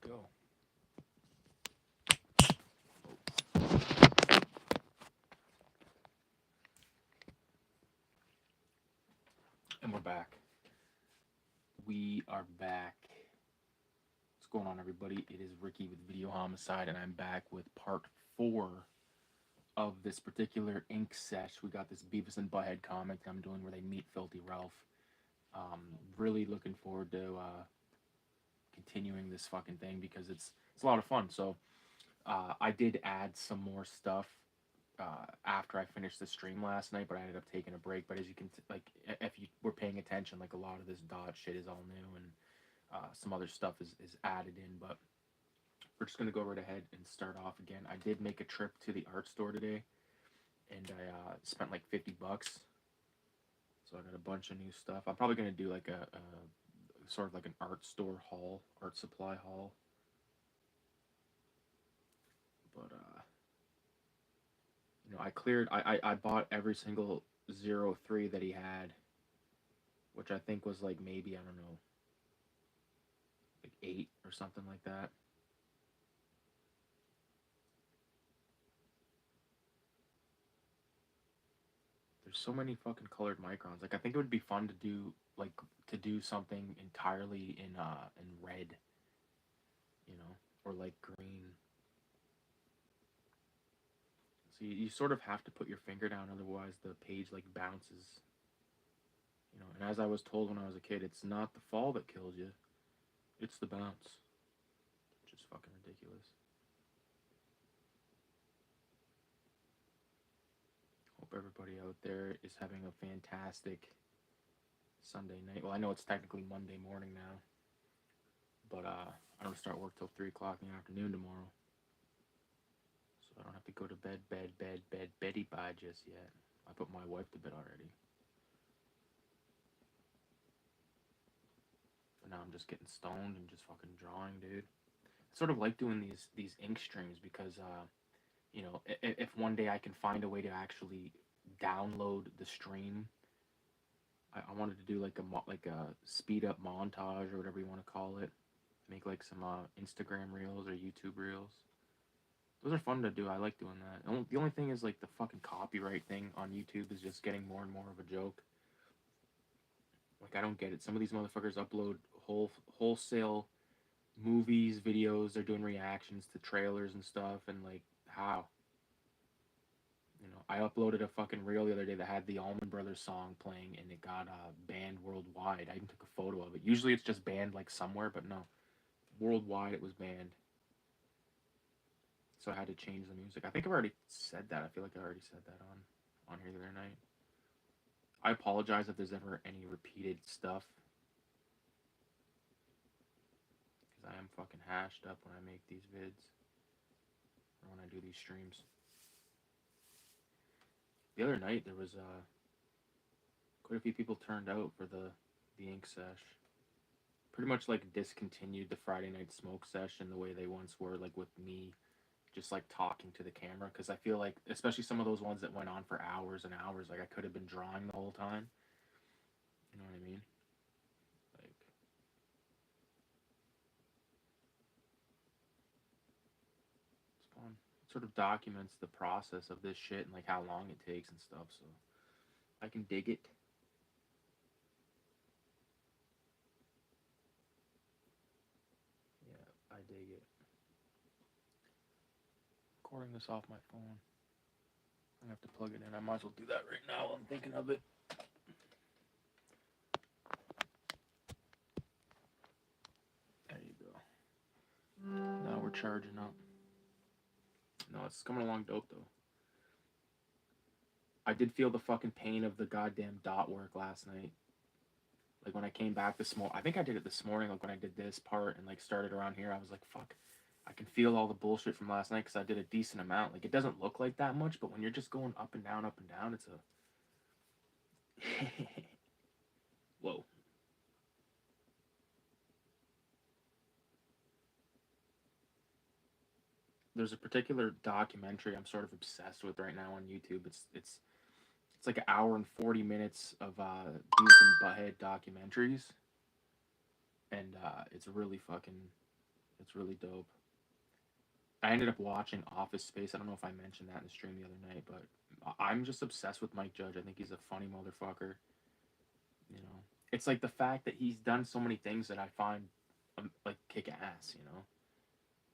go. And we're back. We are back. What's going on, everybody? It is Ricky with Video Homicide, and I'm back with part 4 of this particular ink sesh. We got this Beavis and Butthead comic I'm doing where they meet Filthy Ralph. Really looking forward to continuing this fucking thing because it's a lot of fun. So I did add some more stuff after I finished the stream last night, but I ended up taking a break. But as you can, if you were paying attention, like a lot of this dot shit is all new, and some other stuff is added in. But we're just gonna go right ahead and start off again. I did make a trip to the art store today, and I spent like $50. So I got a bunch of new stuff. I'm probably gonna do like a sort of like an art store haul, art supply haul. But you know, I bought every single 03 that he had, which I think was like maybe, I don't know, like 8 or something like that. There's so many fucking colored microns. Like I think it would be fun to do something entirely in red, you know, or like green. So you sort of have to put your finger down, otherwise the page like bounces. You know, and as I was told when I was a kid, it's not the fall that kills you, it's the bounce. Which is fucking ridiculous. Hope everybody out there is having a fantastic Sunday night. Well, I know it's technically Monday morning now, but I don't start work till 3 o'clock in the afternoon tomorrow. So I don't have to go to Betty bye just yet. I put my wife to bed already. But now I'm just getting stoned and just fucking drawing, dude. I sort of like doing these ink streams because, you know, if one day I can find a way to actually download the stream, I wanted to do like a speed up montage or whatever you want to call it. Make like some Instagram reels or YouTube reels. Those are fun to do. I like doing that. The only thing is like the fucking copyright thing on YouTube is just getting more and more of a joke. Like I don't get it. Some of these motherfuckers upload wholesale movies, videos. They're doing reactions to trailers and stuff, and like how? You know, I uploaded a fucking reel the other day that had the Allman Brothers song playing, and it got banned worldwide. I even took a photo of it. Usually it's just banned like somewhere, but no, worldwide it was banned. So I had to change the music. I think I've already said that. I feel like I already said that on here the other night. I apologize if there's ever any repeated stuff, because I am fucking hashed up when I make these vids, or when I do these streams. The other night there was quite a few people turned out for the ink sesh. Pretty much like discontinued the Friday night smoke session the way they once were, like with me just like talking to the camera, because I feel like especially some of those ones that went on for hours and hours, like I could have been drawing the whole time. You know what I mean? Like it's fun. It sort of documents the process of this shit and like how long it takes and stuff, so I can dig it. Yeah, I dig it. Recording this off my phone. I have to plug it in. I might as well do that right now while I'm thinking of it. There you go. Now we're charging up. No, it's coming along dope though. I did feel the fucking pain of the goddamn dot work last night. Like when I came back this morning, I think I did it this morning. Like when I did this part and like started around here, I was like, fuck. I can feel all the bullshit from last night because I did a decent amount. Like it doesn't look like that much, but when you're just going up and down, it's a whoa. There's a particular documentary I'm sort of obsessed with right now on YouTube. It's like an hour and 40 minutes of Beavis and Butthead documentaries, and it's really fucking It's really dope. I ended up watching Office Space. I don't know if I mentioned that in the stream the other night, but I'm just obsessed with Mike Judge. I think he's a funny motherfucker. You know, it's like the fact that he's done so many things that I find like kick ass. You know,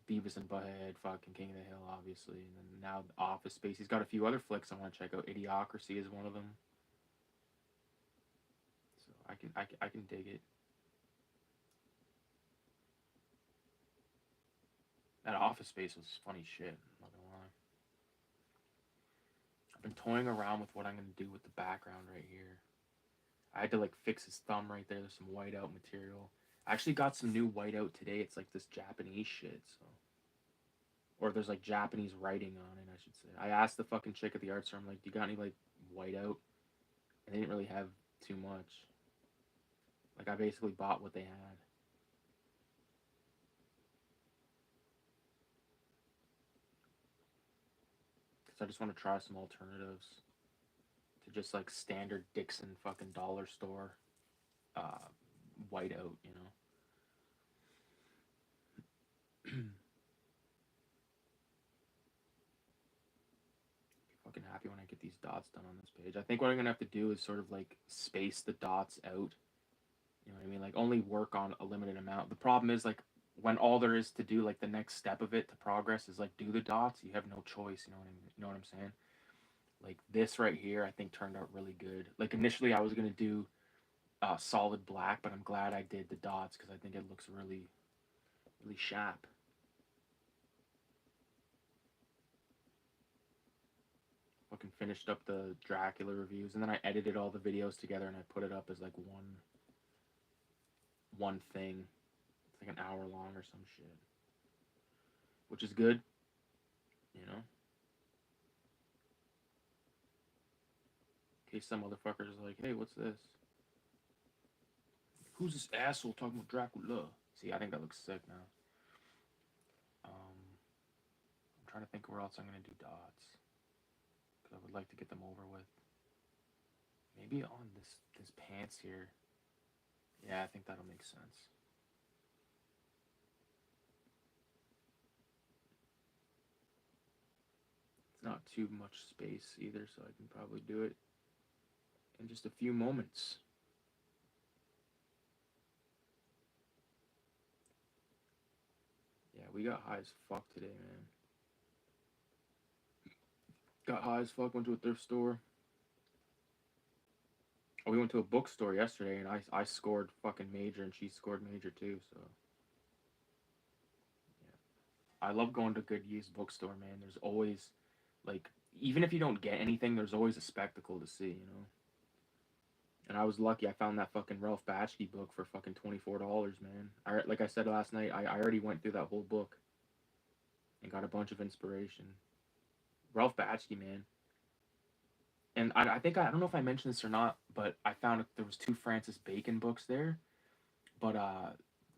Beavis and Butthead, fucking King of the Hill, obviously, and then now Office Space. He's got a few other flicks I want to check out. Idiocracy is one of them. So I can dig it. That Office Space was funny shit. I'm not gonna lie. I've been toying around with what I'm gonna do with the background right here. I had to like fix his thumb right there. There's some whiteout material. I actually got some new whiteout today. It's like this Japanese shit. So, or there's like Japanese writing on it, I should say. I asked the fucking chick at the art store, I'm like, "Do you got any like whiteout?" And they didn't really have too much. Like I basically bought what they had. Cause I just want to try some alternatives to just like standard Dixon fucking dollar store uh, whiteout, you know. Fucking happy when I get these dots done on this page. I think what I'm gonna have to do is sort of like space the dots out. You know what I mean? Like only work on a limited amount. The problem is like when all there is to do, like the next step of it to progress is like do the dots. You have no choice. You know what I mean? You know what I'm saying? Like this right here, I think turned out really good. Like initially, I was gonna do solid black, but I'm glad I did the dots because I think it looks really, really sharp. Fucking finished up the Dracula reviews, and then I edited all the videos together and I put it up as like one thing. It's like an hour long or some shit, which is good, you know. In case some motherfuckers are like, "Hey, what's this? Who's this asshole talking about Dracula?" See, I think that looks sick now. I'm trying to think where else I'm gonna do dots because I would like to get them over with. Maybe on this pants here. Yeah, I think that'll make sense. It's not too much space either, so I can probably do it in just a few moments. Yeah, we got high as fuck today, man. Got high as fuck, went to a thrift store. Oh, we went to a bookstore yesterday, and I scored fucking major, and she scored major too, so. Yeah. I love going to good used bookstore, man. There's always, like, even if you don't get anything, there's always a spectacle to see, you know? And I was lucky I found that fucking Ralph Bakshi book for fucking $24, man. Like I said last night, I already went through that whole book and got a bunch of inspiration. Ralph Bakshi, man. And I think I don't know if I mentioned this or not, but I found there was two Francis Bacon books there, but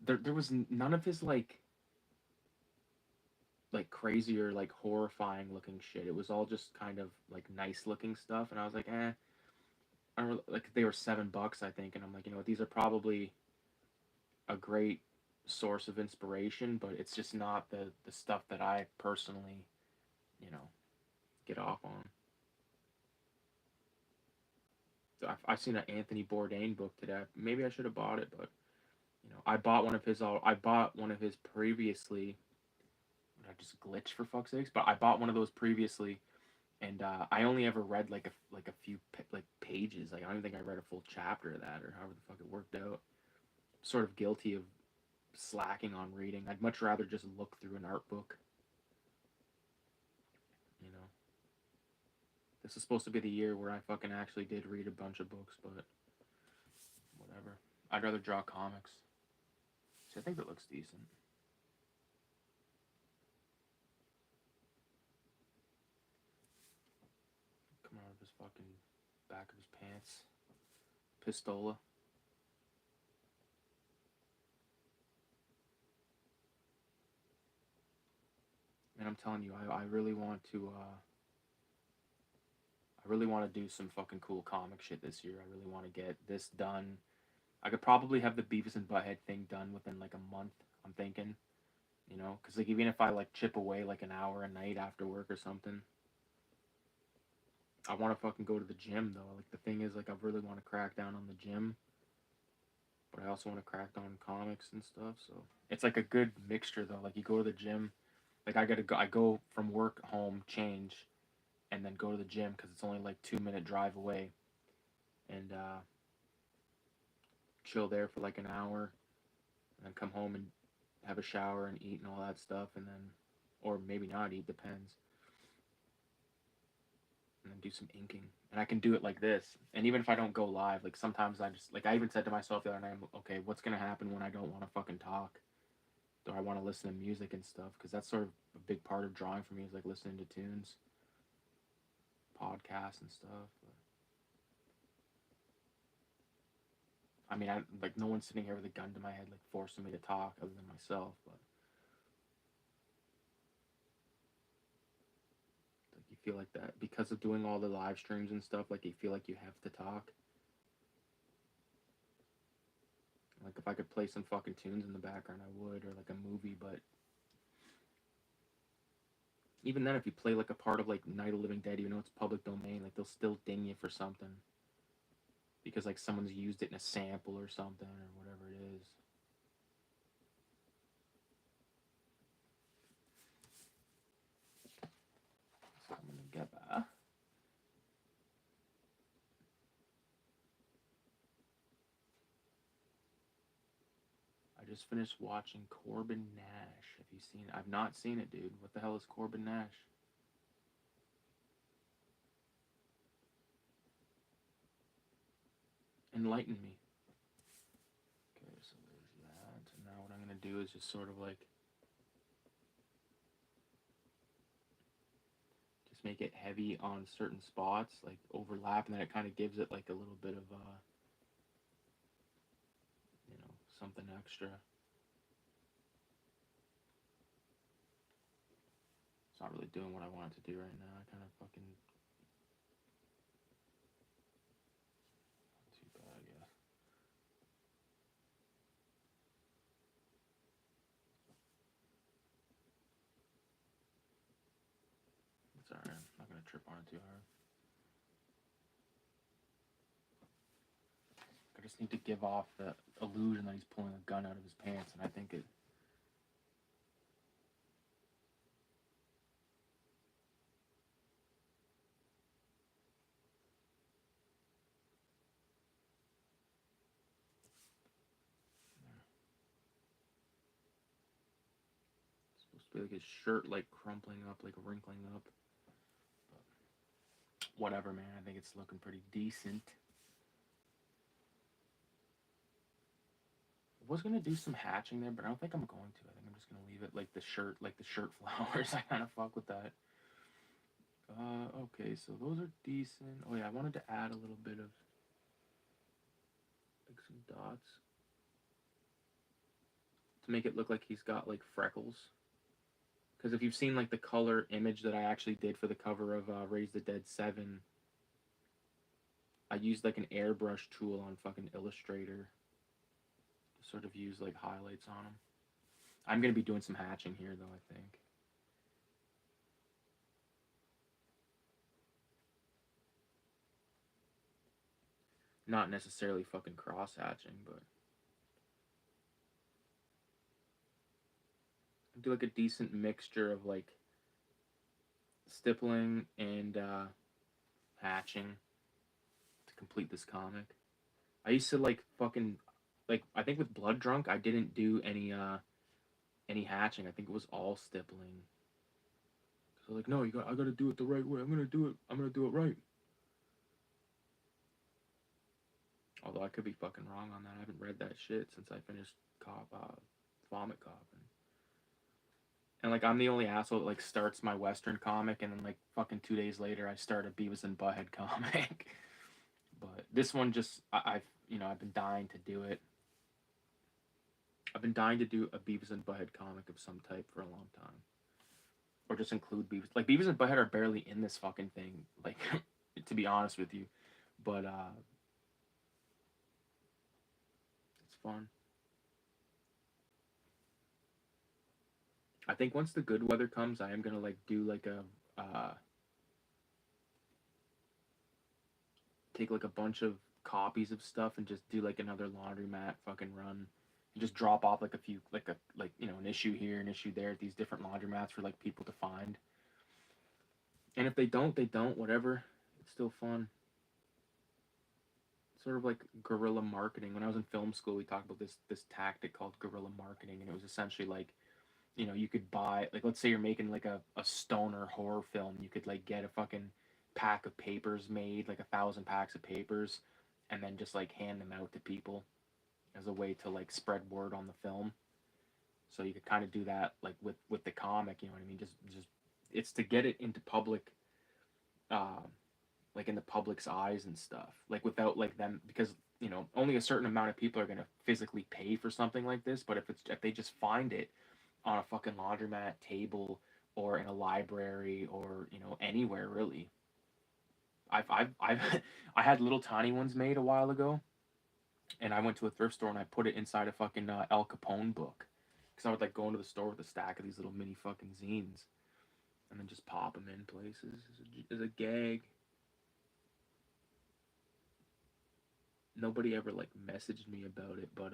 there was none of his like crazy or like horrifying looking shit. It was all just kind of like nice looking stuff, and I was like, I don't really, like they were $7, I think, and I'm like, you know what, these are probably a great source of inspiration, but it's just not the stuff that I personally, you know, get off on. So I've seen an Anthony Bourdain book today. Maybe I should have bought it, but you know, I bought one of his previously. I just glitch for fuck's sakes? But I bought one of those previously, and I only ever read like a few like pages. Like I don't even think I read a full chapter of that or however the fuck it worked out. Sort of guilty of slacking on reading. I'd much rather just look through an art book. You know, this is supposed to be the year where I fucking actually did read a bunch of books, but whatever. I'd rather draw comics. So I think that looks decent. Coming out of his fucking back of his pants. Pistola. And I'm telling you, I really want to I really want to do some fucking cool comic shit this year. I really want to get this done. I could probably have the Beavis and Butthead thing done within like a month, I'm thinking. you know, because like even if I like chip away like an hour a night after work or something, I want to fucking go to the gym though. Like the thing is, like I really want to crack down on the gym, but I also want to crack down on comics and stuff. So it's like a good mixture though. Like you go to the gym, like I go from work home, change, and then go to the gym because it's only like 2 minute drive away, and chill there for like an hour, and then come home and have a shower and eat and all that stuff, and then, or maybe not eat, depends, and then do some inking. And I can do it like this. And even if I don't go live, like sometimes I just, like I even said to myself the other night, okay, what's gonna happen when I don't want to fucking talk? Do I want to listen to music and stuff? Because that's sort of a big part of drawing for me is like listening to tunes, podcasts and stuff. But, I mean, I like no one's sitting here with a gun to my head, like forcing me to talk, other than myself. But like you feel like that because of doing all the live streams and stuff. Like you feel like you have to talk. Like if I could play some fucking tunes in the background, I would, or like a movie. But even then, if you play like a part of like Night of the Living Dead, even though it's public domain, like they'll still ding you for something because like someone's used it in a sample or something or whatever it is. So I'm gonna get that. I just finished watching Corbin Nash. Have you seen it? I've not seen it, dude. What the hell is Corbin Nash? Enlighten me. Okay, so there's that. And now what I'm gonna do is just sort of like just make it heavy on certain spots, like overlap, and then it kind of gives it like a little bit of you know, something extra. It's not really doing what I want it to do right now. I kind of fucking not too bad, I guess. It's alright. I'm not gonna trip on it too hard. I just need to give off the illusion that he's pulling a gun out of his pants, and I think it. It's supposed to be like his shirt, like crumpling up, like wrinkling up. But whatever, man. I think it's looking pretty decent. I was gonna do some hatching there, but I don't think I'm going to. I think I'm just gonna leave it like the shirt flowers. I kind of fuck with that. Okay, so those are decent. Oh yeah, I wanted to add a little bit of like some dots to make it look like he's got like freckles. Because if you've seen like the color image that I actually did for the cover of Raise the Dead 7, I used like an airbrush tool on fucking Illustrator to sort of use like highlights on them. I'm gonna be doing some hatching here though, I think. Not necessarily fucking cross hatching, but do like a decent mixture of like stippling and hatching to complete this comic. I used to like fucking like I think with Blood Drunk I didn't do any hatching. I think it was all stippling. So like no, I gotta do it the right way. I'm gonna do it. I'm gonna do it right. Although I could be fucking wrong on that. I haven't read that shit since I finished Vomit Cop. And like I'm the only asshole that like starts my Western comic and then like fucking 2 days later I start a Beavis and Butthead comic. But this one just I've you know I've been dying to do it. I've been dying to do a Beavis and Butthead comic of some type for a long time, or just include Beavis. Like Beavis and Butthead are barely in this fucking thing. Like to be honest with you, but it's fun. I think once the good weather comes, I am gonna like do like a take like a bunch of copies of stuff and just do like another laundromat fucking run and just drop off like a few like you know an issue here, an issue there at these different laundromats for like people to find. And if they don't, they don't. Whatever. It's still fun. Sort of like guerrilla marketing. When I was in film school, we talked about this tactic called guerrilla marketing, and it was essentially like, you know, you could buy like, let's say you're making like a stoner horror film, you could like get a fucking pack of papers made, like 1,000 packs of papers, and then just like hand them out to people as a way to like spread word on the film. So you could kind of do that like with the comic, you know what I mean? Just it's to get it into public, um, like in the public's eyes and stuff, like without like them, because you know only a certain amount of people are gonna physically pay for something like this. But if they just find it on a fucking laundromat table or in a library or you know anywhere really. I've I had little tiny ones made a while ago, and I went to a thrift store and I put it inside a fucking Al Capone book, because I would like go into the store with a stack of these little mini fucking zines, and then just pop them in places as a gag. Nobody ever like messaged me about it, but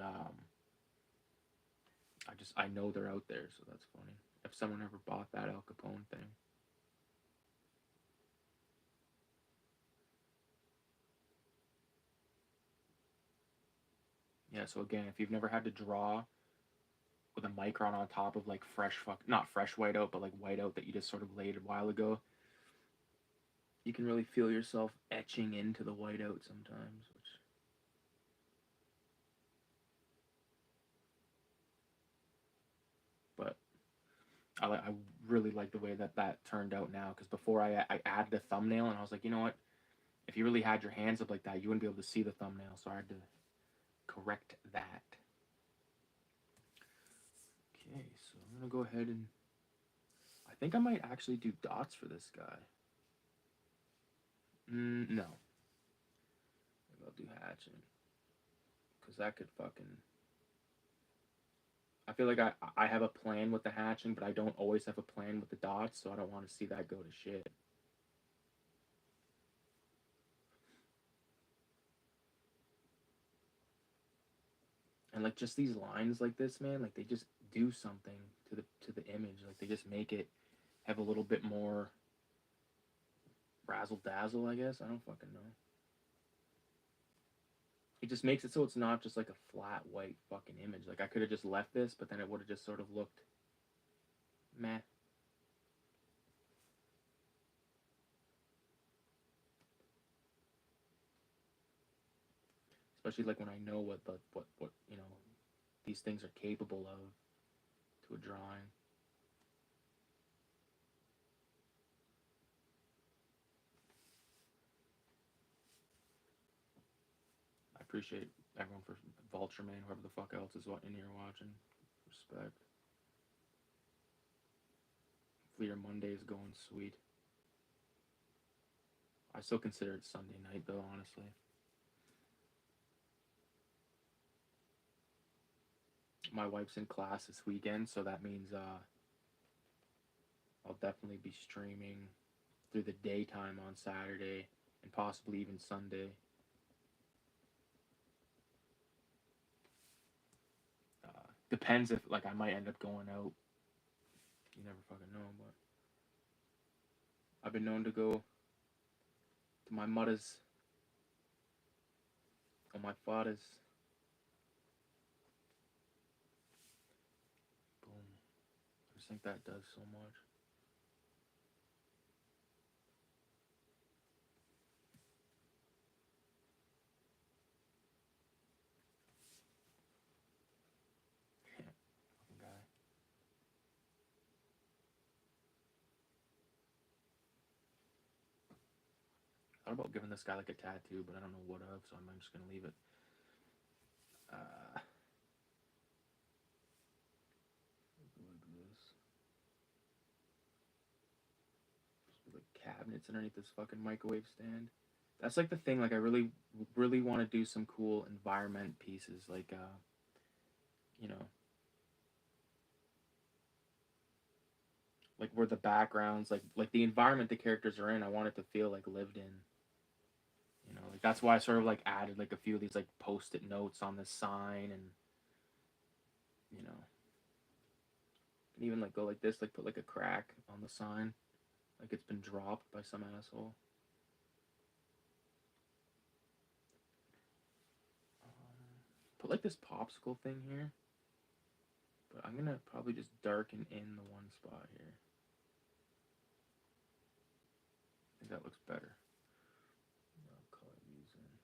I know they're out there, so that's funny. If someone ever bought that Al Capone thing. Yeah, so again, if you've never had to draw with a micron on top of like not fresh whiteout, but like whiteout that you just sort of laid a while ago, you can really feel yourself etching into the whiteout sometimes, which but I really like the way that turned out now, because before I added a thumbnail and I was like, you know what? If you really had your hands up like that, you wouldn't be able to see the thumbnail, so I had to correct that. Okay, so I'm gonna go ahead and I think I might actually do dots for this guy. No, maybe I'll do hatching, because that could fucking. I feel like I have a plan with the hatching, but I don't always have a plan with the dots, so I don't want to see that go to shit. And like just these lines like this, man, like they just do something to the image. Like they just make it have a little bit more razzle dazzle, I guess. I don't fucking know. It just makes it so it's not just like a flat white fucking image. Like I could have just left this, but then it would have just sort of looked meh. Especially like when I know what you know these things are capable of to a drawing. I appreciate everyone for Vulture Man, whoever the fuck else is in here watching. Respect. Hopefully your Monday is going sweet. I still consider it Sunday night though, honestly. My wife's in class this weekend, so that means I'll definitely be streaming through the daytime on Saturday and possibly even Sunday. Depends if like I might end up going out. You never fucking know, but I've been known to go to my mother's or my father's. Boom. I just think that does so much. Yeah, fucking guy. I thought about giving this guy like a tattoo, but I don't know what of, so I'm just gonna leave it. Uh, like this. Like cabinets underneath this fucking microwave stand. That's like the thing. Like I really want to do some cool environment pieces. Like you know, like where the backgrounds, like the environment the characters are in, I want it to feel like lived in. You know, like that's why I sort of like added like a few of these like post-it notes on the sign, and you know, and even like go like this, like put like a crack on the sign, like it's been dropped by some asshole. Put like this popsicle thing here, but I'm gonna probably just darken in the one spot here. I think that looks better. I'll color these in.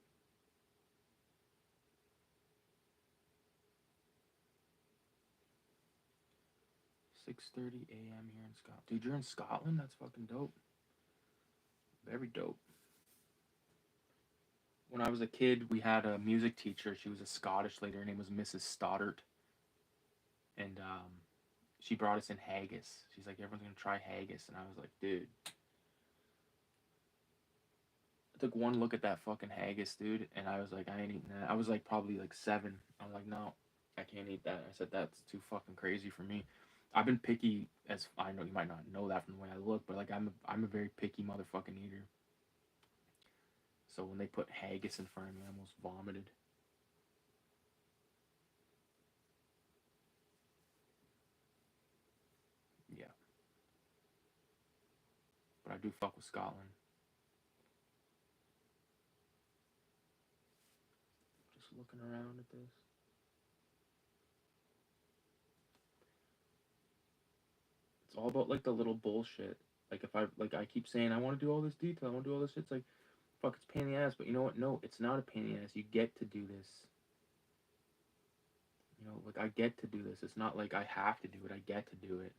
6:30 a.m. here in Scotland. Dude, you're in Scotland? That's fucking dope. Very dope. When I was a kid, we had a music teacher. She was a Scottish lady. Her name was Mrs. Stoddart. And she brought us in haggis. She's like, everyone's going to try haggis. And I was like, dude. I took one look at that fucking haggis, dude. And I was like, I ain't eating that. I was like probably like 7. I'm like, no, I can't eat that. I said, that's too fucking crazy for me. I've been picky, as I know you might not know that from the way I look, but like I'm a very picky motherfucking eater. So when they put haggis in front of me, I almost vomited. Yeah. But I do fuck with Scotland. Just looking around at this. It's all about like the little bullshit. Like if I keep saying I want to do all this detail, I want to do all this shit. It's like fuck, it's a pain in the ass. But you know what? No, it's not a pain in the ass. You get to do this. You know, like I get to do this. It's not like I have to do it. I get to do it.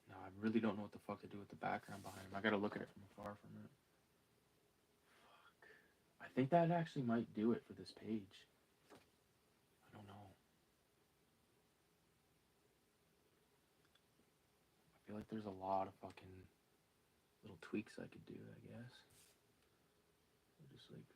No, I really don't know what the fuck to do with the background behind him. I gotta look at it from afar for a minute. Fuck. I think that actually might do it for this page. I don't know. I feel like there's a lot of fucking little tweaks I could do, I guess. Just like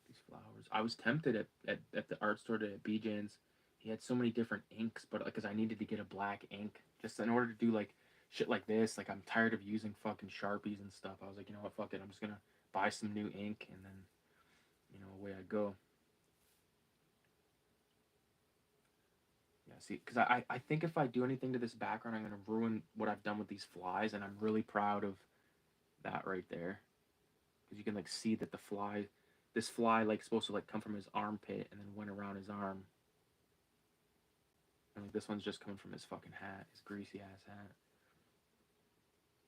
these flowers. I was tempted at the art store at BJ's. He had so many different inks, but because I needed to get a black ink just in order to do like shit like this. Like I'm tired of using fucking Sharpies and stuff. I was like, you know what, fuck it. I'm just gonna buy some new ink and then, you know, away I go. Yeah, see, because I think if I do anything to this background, I'm gonna ruin what I've done with these flies, and I'm really proud of that right there. Because you can like see that this fly like supposed to like come from his armpit and then went around his arm. And like this one's just coming from his fucking hat, his greasy ass hat.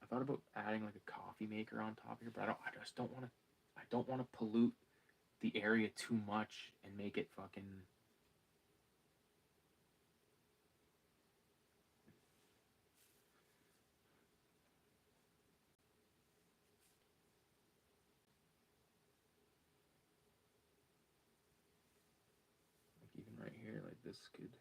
I thought about adding like a coffee maker on top here, but I just don't want to. I don't want to pollute the area too much and make it fucking. Like even right here, like this could.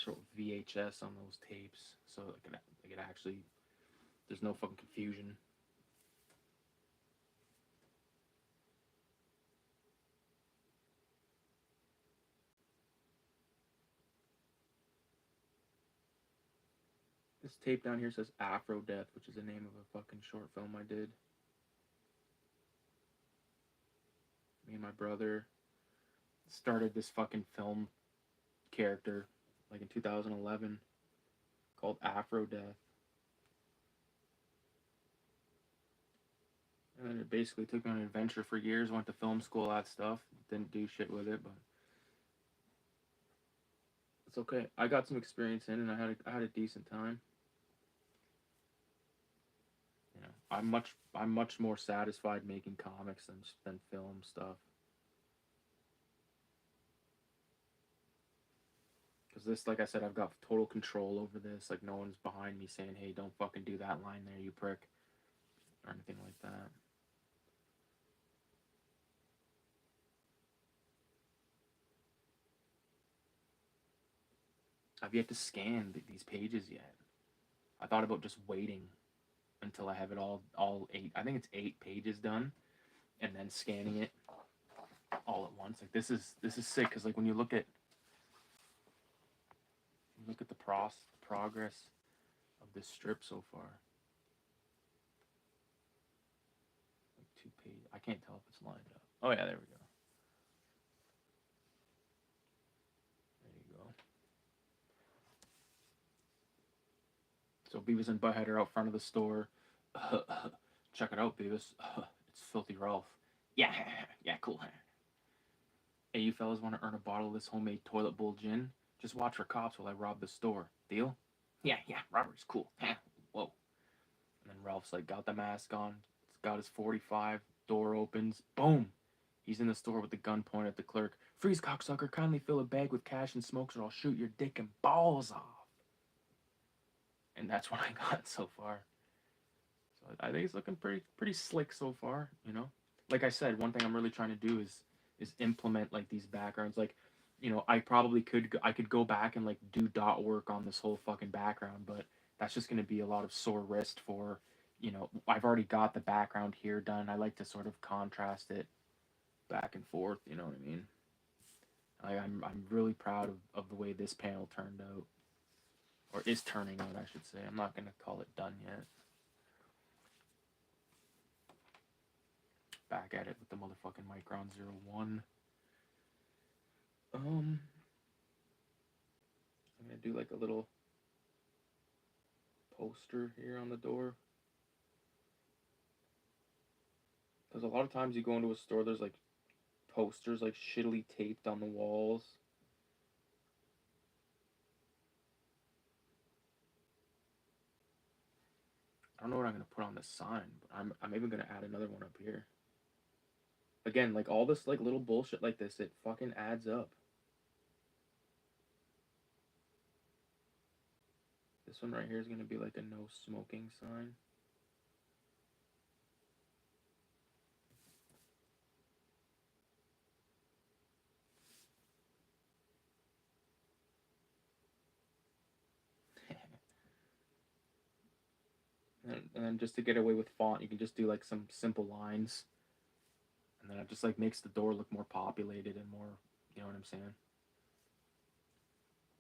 Sort of VHS on those tapes, so it actually there's no fucking confusion. This tape down here says Afro Death, which is the name of a fucking short film I did. Me and my brother started this fucking film character like in 2011 called Afro Death. And then it basically took me on an adventure for years, went to film school, all that stuff. Didn't do shit with it, but it's okay. I got some experience in, and I had a decent time. You know, I'm much more satisfied making comics than film stuff. Because this, like I said, I've got total control over this. Like no one's behind me saying, "Hey, don't fucking do that line there, you prick," or anything like that. I've yet to scan these pages yet. I thought about just waiting until I have it all 8. I think it's 8 pages done, and then scanning it all at once. Like this is sick because like when you look at the progress of this strip so far. Like 2 pages. I can't tell if it's lined up. Oh yeah, there we go. There you go. So Beavis and Butthead are out front of the store. Check it out, Beavis. It's Filthy Ralph. Yeah, yeah, cool. Hey, you fellas want to earn a bottle of this homemade toilet bowl gin? Just watch for cops while I rob the store. Deal? Yeah, robbery's cool. Whoa. And then Ralph's like, got the mask on, got his 45, door opens, boom! He's in the store with the gun pointed at the clerk. Freeze, cocksucker, kindly fill a bag with cash and smokes or I'll shoot your dick and balls off. And that's what I got so far. So I think it's looking pretty slick so far, you know? Like I said, one thing I'm really trying to do is implement like these backgrounds. Like, you know, I could go back and like do dot work on this whole fucking background, but that's just going to be a lot of sore wrist for, you know, I've already got the background here done. I like to sort of contrast it back and forth, you know what I mean? I'm really proud of the way this panel turned out, or is turning out, I should say. I'm not going to call it done yet. Back at it with the motherfucking Micron 01. I'm gonna do like a little poster here on the door. Because a lot of times you go into a store, there's like posters like shittily taped on the walls. I don't know what I'm gonna put on this sign, but I'm even gonna add another one up here. Again, like all this like little bullshit like this, it fucking adds up. This one right here is gonna be like a no smoking sign. And then just to get away with font, you can just do like some simple lines. And then it just like makes the door look more populated and more, you know what I'm saying?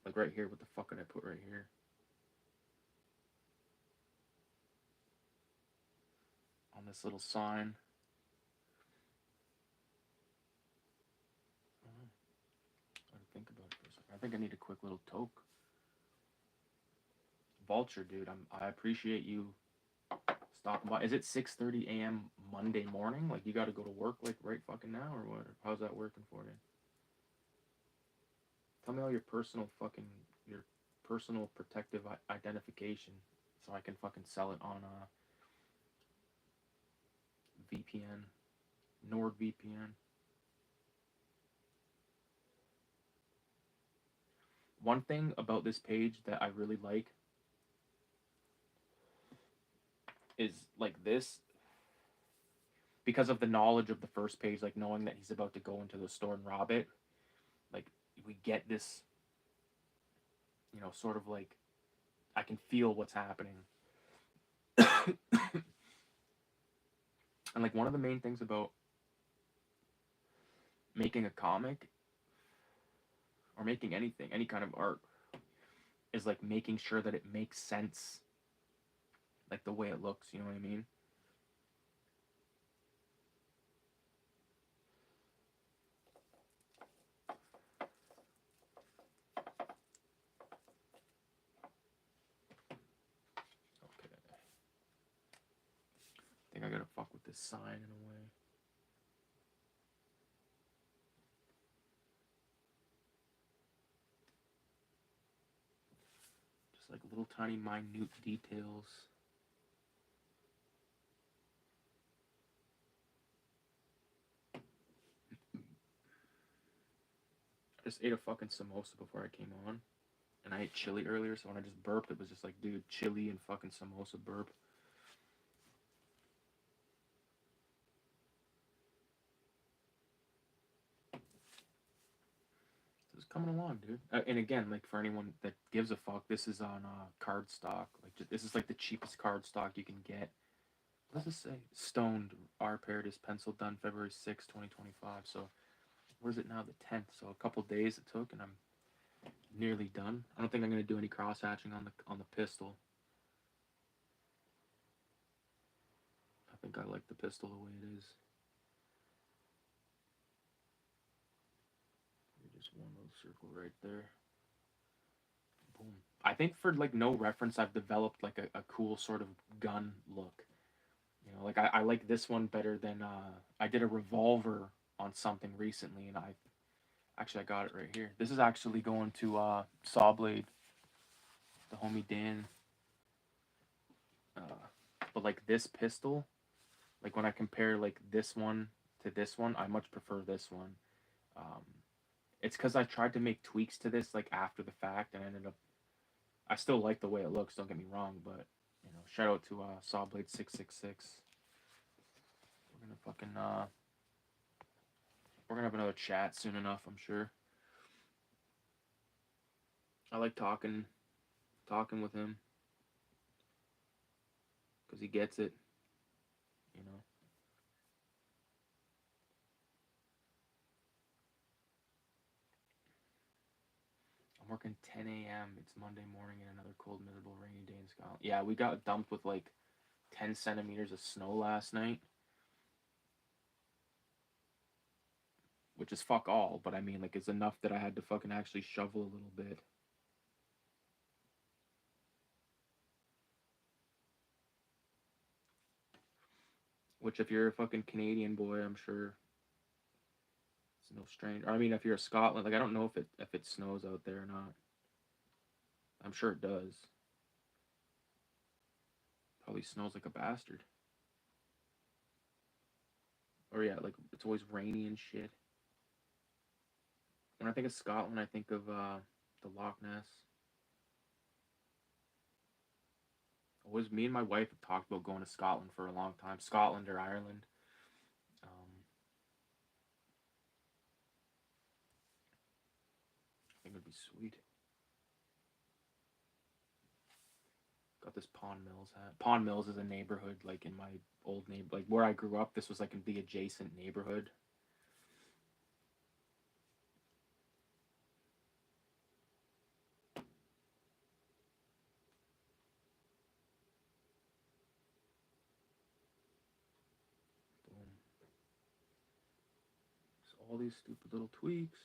Like right here, what the fuck could I put right here? On this little sign. I don't know. I gotta think about it for a second. I think I need a quick little toke. Vulture, dude, I appreciate you stopping by. Is it 6:30 a.m. Monday morning? Like you got to go to work like right fucking now, or what? How's that working for you? Tell me all your personal protective identification, so I can fucking sell it on VPN, NordVPN. One thing about this page that I really like is like this, because of the knowledge of the first page, like knowing that he's about to go into the store and rob it, like we get this, you know, sort of like I can feel what's happening. And like one of the main things about making a comic or making anything, any kind of art, is like making sure that it makes sense, like the way it looks, you know what I mean? Okay. I think I gotta fuck with this sign in a way. Just like little tiny minute details. I just ate a fucking samosa before I came on. And I ate chili earlier, so when I just burped, it was just like, dude, chili and fucking samosa burp. It's coming along, dude. And again, like for anyone that gives a fuck, this is on card stock. Like this is like the cheapest card stock you can get. What does it say? Stoned R Paradis pencil done February 6, 2025. So where's it now? The 10th. So a couple days it took, and I'm nearly done. I don't think I'm gonna do any cross hatching on the pistol. I think I like the pistol the way it is. Just one little circle right there. Boom. I think for like no reference, I've developed like a cool sort of gun look. You know, like I like this one better than I did a revolver on something recently, and I got it right here. This is actually going to Sawblade, the homie Dan. But like this pistol, like when I compare like this one to this one, I much prefer this one. Um, it's because I tried to make tweaks to this like after the fact, and I ended up. I still like the way it looks. Don't get me wrong, but you know, shout out to Sawblade 666. We're gonna fucking we're gonna have another chat soon enough, I'm sure. I like talking with him because he gets it, you know. I'm working 10 a.m. It's Monday morning and another cold, miserable, rainy day in Scotland. Yeah, we got dumped with like 10 centimeters of snow last night, which is fuck all, but I mean, like, it's enough that I had to fucking actually shovel a little bit. Which, if you're a fucking Canadian boy, I'm sure it's no stranger. I mean, if you're a Scotland, like, I don't know if it snows out there or not. I'm sure it does. Probably snows like a bastard. Or yeah, like it's always rainy and shit. When I think of Scotland, I think of the Loch Ness. Always, me and my wife have talked about going to Scotland for a long time. Scotland or Ireland. I think it would be sweet. Got this Pond Mills hat. Pond Mills is a neighborhood, like in my old neighbor, like where I grew up. This was like in the adjacent neighborhood. Boom. So all these stupid little tweaks.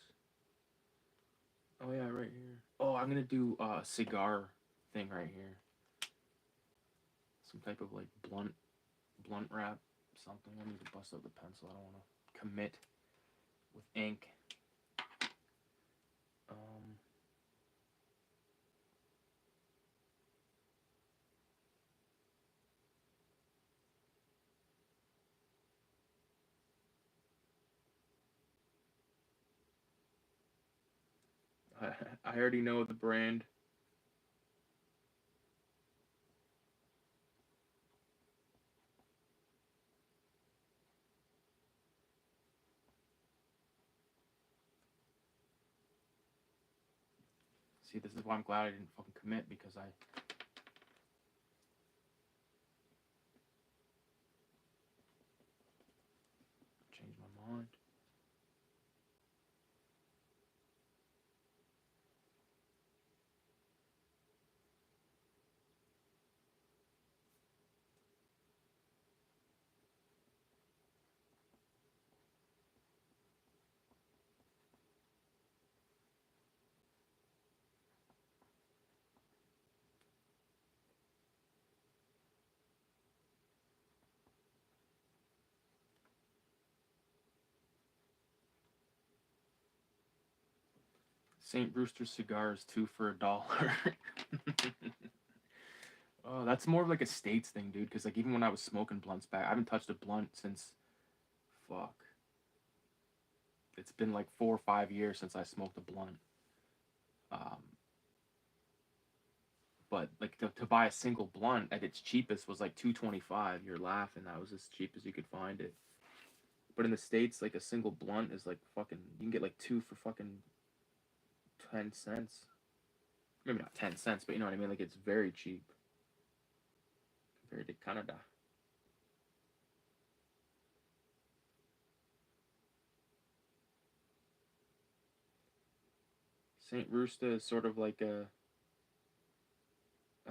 Oh yeah, right here. Oh, I'm gonna do a cigar thing right here. Some type of like blunt wrap, something. I need to bust out the pencil. I don't want to commit with ink. Um, I already know the brand. See, this is why I'm glad I didn't fucking commit, because I changed my mind. St. Brewster's cigars, 2 for $1. Oh, that's more of like a States thing, dude. Because like even when I was smoking blunts back, I haven't touched a blunt since, fuck. It's been like 4 or 5 years since I smoked a blunt. Um, but like to buy a single blunt at its cheapest was like $2.25. You're laughing. That was as cheap as you could find it. But in the States, like a single blunt is like fucking. You can get like 2 for fucking 10 cents. Maybe not 10 cents, but you know what I mean? Like, it's very cheap compared to Canada. St. Rooster is sort of like a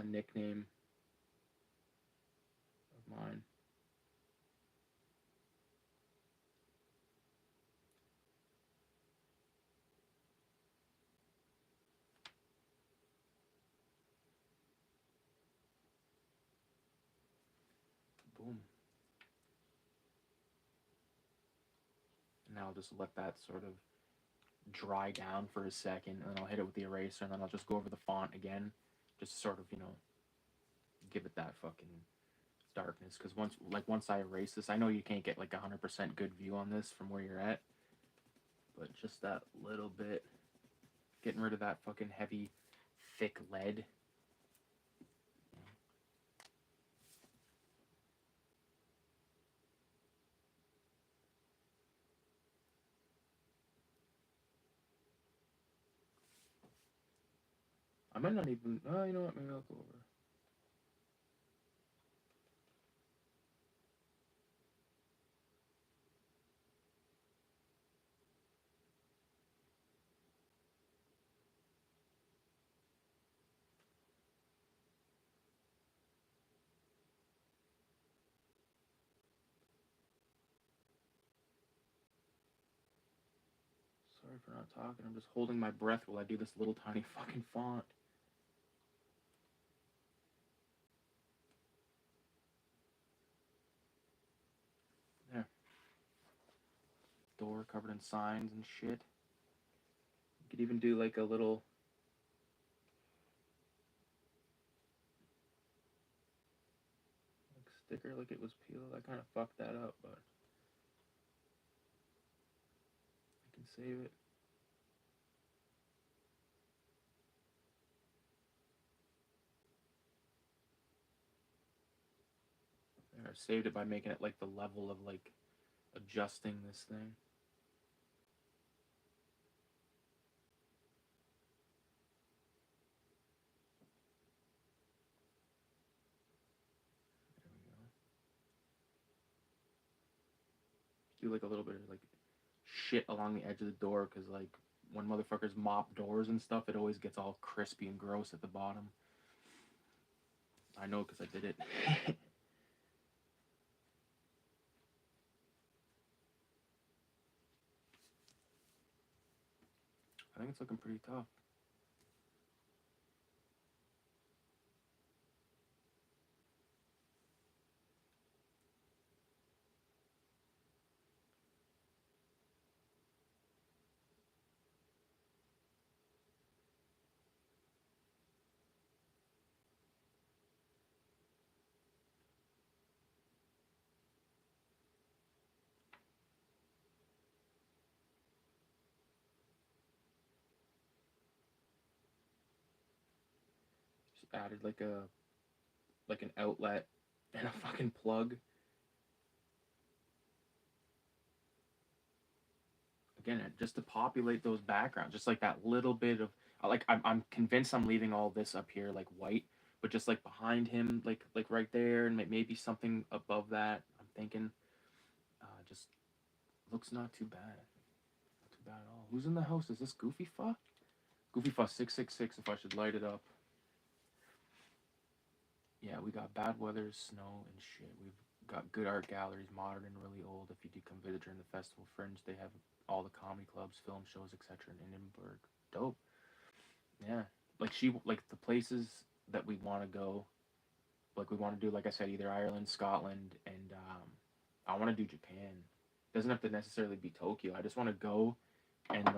nickname of mine. Boom. Now I'll just let that sort of dry down for a second, and then I'll hit it with the eraser, and then I'll just go over the font again, just sort of, you know, give it that fucking darkness. Because once I erase this, I know you can't get like 100% good view on this from where you're at, but just that little bit, getting rid of that fucking heavy, thick lead. I might not even. Oh, you know what? Maybe I'll go over. Sorry for not talking. I'm just holding my breath while I do this little tiny fucking font. There. Door covered in signs and shit. You could even do like a little. Like, sticker like it was peeled. I kind of fucked that up, but I can save it. There, I saved it by making it like the level of like adjusting this thing. There we go. Do like a little bit of like shit along the edge of the door, because like when motherfuckers mop doors and stuff, it always gets all crispy and gross at the bottom. I know because I did it. I think it's looking pretty tough. Just added like an outlet and a fucking plug. Again, just to populate those backgrounds, just like that little bit of like I'm convinced I'm leaving all this up here like white, but just like behind him, like right there, and maybe something above that. I'm thinking, just looks not too bad. Not too bad at all. Who's in the house? Is this Goofy Fa? Goofy Fa 666. If I should light it up. Yeah, we got bad weather, snow, and shit. We've got good art galleries, modern and really old. If you do come visit during the festival fringe, they have all the comedy clubs, film shows, etc. in Edinburgh. Dope. Yeah, like the places that we want to go. Like we want to do, like I said, either Ireland, Scotland, and I want to do Japan. Doesn't have to necessarily be Tokyo. I just want to go and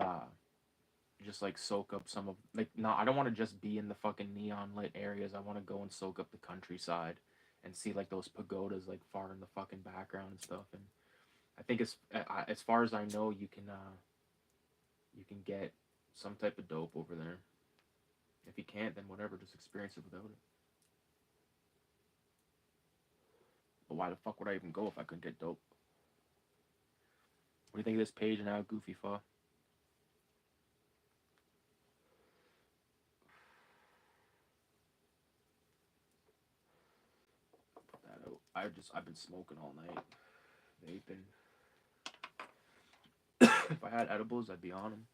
just like soak up some of like no, I don't want to just be in the fucking neon lit areas. I want to go and soak up the countryside and see like those pagodas like far in the fucking background and stuff. And I think as far as I know, you can get some type of dope over there. If you can't, then whatever, just experience it without it. But why the fuck would I even go if I couldn't get dope? What do you think of this page now, Goofy Fa? I've been smoking all night, vaping. If I had edibles, I'd be on them.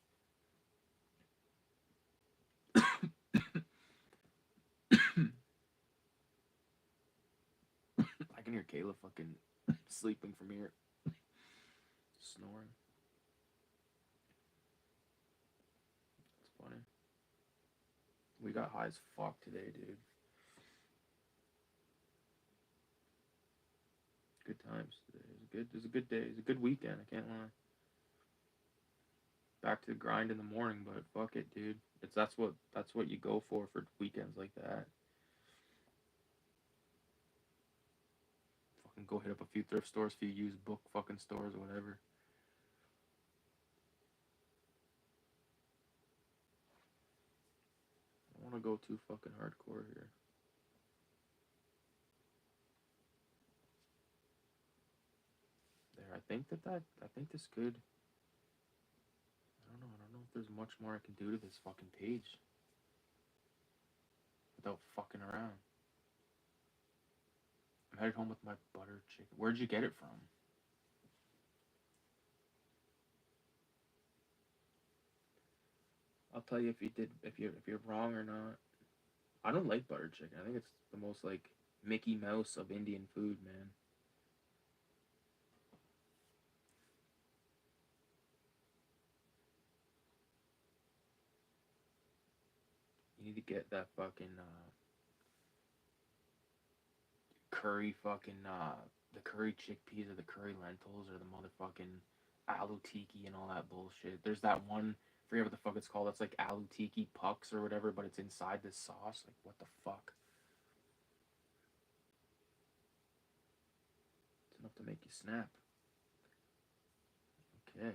I can hear Kayla fucking sleeping from here, snoring. It's funny. We got high as fuck today, dude. Good times today. It was a good day. It was a good weekend. I can't lie. Back to the grind in the morning, but fuck it, dude. That's what you go for weekends like that. Fucking go hit up a few thrift stores, a few used book fucking stores or whatever. I don't want to go too fucking hardcore here. There, I think this could. I don't know if there's much more I can do to this fucking page without fucking around. I'm headed home with my butter chicken. Where'd you get it from? I'll tell you if you're wrong or not. I don't like butter chicken. I think it's the most like Mickey Mouse of Indian food, man. You need to get that fucking curry fucking the curry chickpeas or the curry lentils or the motherfucking aloo tiki and all that bullshit. There's that one, I forget what the fuck it's called. That's like aloo tiki pucks or whatever, but it's inside this sauce. Like what the fuck? It's enough to make you snap. Okay.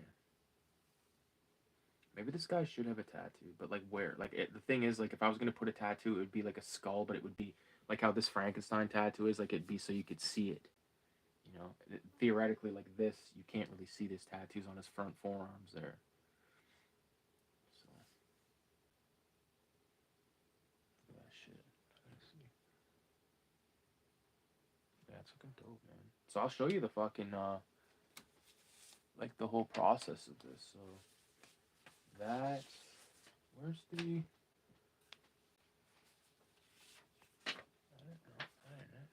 Maybe this guy should have a tattoo, but like where? Like the thing is, like if I was gonna put a tattoo, it would be like a skull, but it would be like how this Frankenstein tattoo is. Like it'd be so you could see it. You know, theoretically, like this, you can't really see this tattoos on his front forearms there. So yeah, shit. Let's see. Yeah, it's looking dope, man. So I'll show you the fucking like the whole process of this. So that, where's the? I don't know.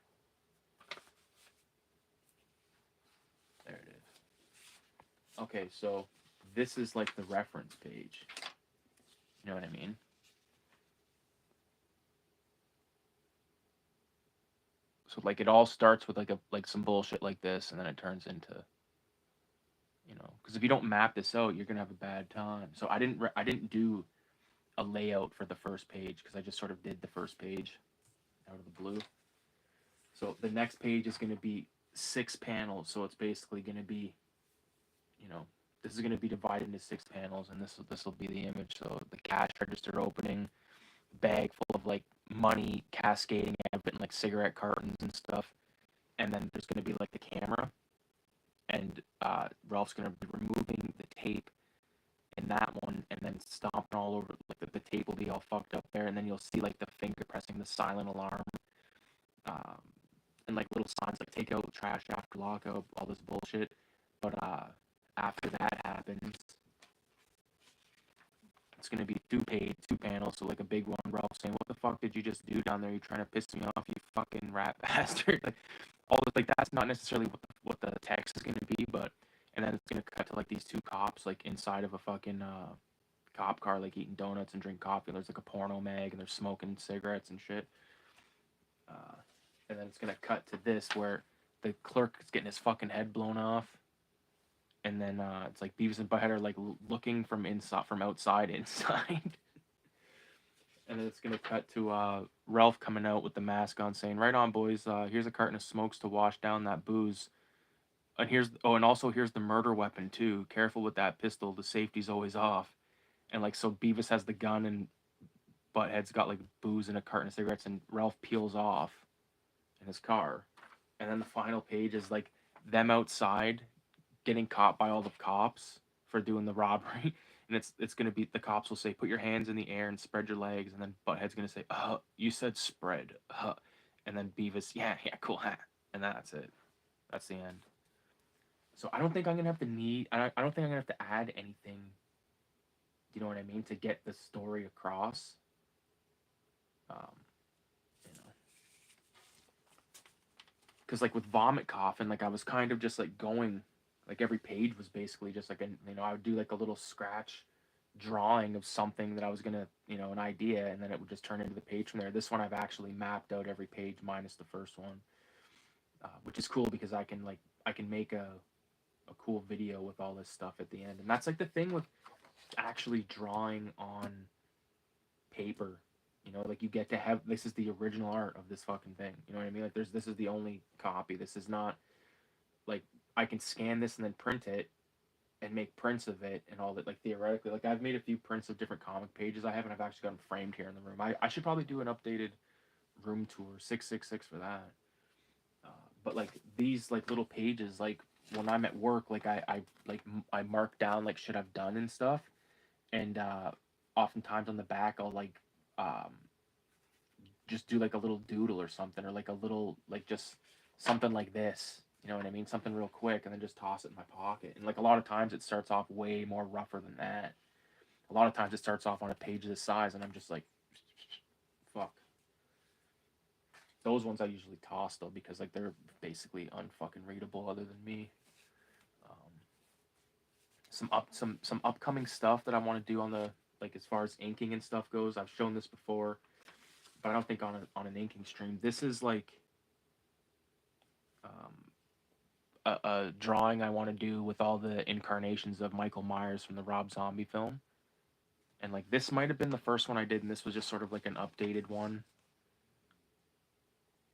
There it is. Okay, so this is like the reference page. You know what I mean? So like it all starts with like some bullshit like this, and then it turns into, you know, because if you don't map this out, you're gonna have a bad time. So I didn't do a layout for the first page because I just sort of did the first page out of the blue. So the next page is gonna be 6 panels. So it's basically gonna be, you know, this is gonna be divided into 6 panels, and this will be the image. So the cash register opening, bag full of like money cascading out of it, and like cigarette cartons and stuff. And then there's going to be like the camera, and Ralph's going to be removing the tape in that one, and then stomping all over. Like the tape will be all fucked up there, and then you'll see like the finger pressing the silent alarm, um, and like little signs like take out trash after lockup, all this bullshit. But after that happens, it's gonna be 2 panels, so like a big one. Ralph saying, "What the fuck did you just do down there? You trying to piss me off, you fucking rat bastard!" Like all this, like that's not necessarily what the text is gonna be, but and then it's gonna cut to like these 2 cops like inside of a fucking cop car, like eating donuts and drink coffee. And there's like a porno mag, and they're smoking cigarettes and shit. And then it's gonna cut to this where the clerk is getting his fucking head blown off, and then it's like Beavis and Butthead are like looking from outside inside. And then it's gonna cut to Ralph coming out with the mask on, saying, "Right on, boys. Here's a carton of smokes to wash down that booze. And and also here's the murder weapon too. Careful with that pistol. The safety's always off." And like so, Beavis has the gun, and Butthead's got like booze and a carton of cigarettes, and Ralph peels off in his car. And then the final page is like them outside getting caught by all the cops for doing the robbery. And it's gonna be the cops will say, "Put your hands in the air and spread your legs," and then Butthead's gonna say, you said spread, and then Beavis, yeah, cool, huh? and that's it. That's the end. So I don't think I'm gonna have to need. I don't think I'm gonna have to add anything. You know what I mean? To get the story across. Um, you know, because like with Vomit Coffin, like I was kind of just like going, like every page was basically just like I would do like a little scratch drawing of something that I was gonna, an idea, and then it would just turn into the page from there. This one I've actually mapped out every page minus the first one, which is cool because I can make a cool video with all this stuff at the end. And that's like the thing with actually drawing on paper. Like you get to have, this is the original art of this fucking thing. You know what I mean? Like this is the only copy. This is not like I can scan this and then print it and make prints of it and all that. Like theoretically, like I've made a few prints of different comic pages. I've actually got them framed here in the room. I should probably do an updated room tour 666 for that. But like these like little pages, like when I'm at work, like I mark down like shit I've done and stuff, and oftentimes on the back I'll like um, just do like a little doodle or something, or like a little like just something like this. You know what I mean? Something real quick, and then just toss it in my pocket. And like a lot of times it starts off way more rougher than that. A lot of times it starts off on a page this size, and I'm just like, fuck. Those ones I usually toss though because like they're basically unfucking readable other than me. Um, some upcoming stuff that I want to do on the like as far as inking and stuff goes. I've shown this before, but I don't think on an inking stream. This is like a drawing I want to do with all the incarnations of Michael Myers from the Rob Zombie film. And like this might have been the first one I did, and this was just sort of like an updated one.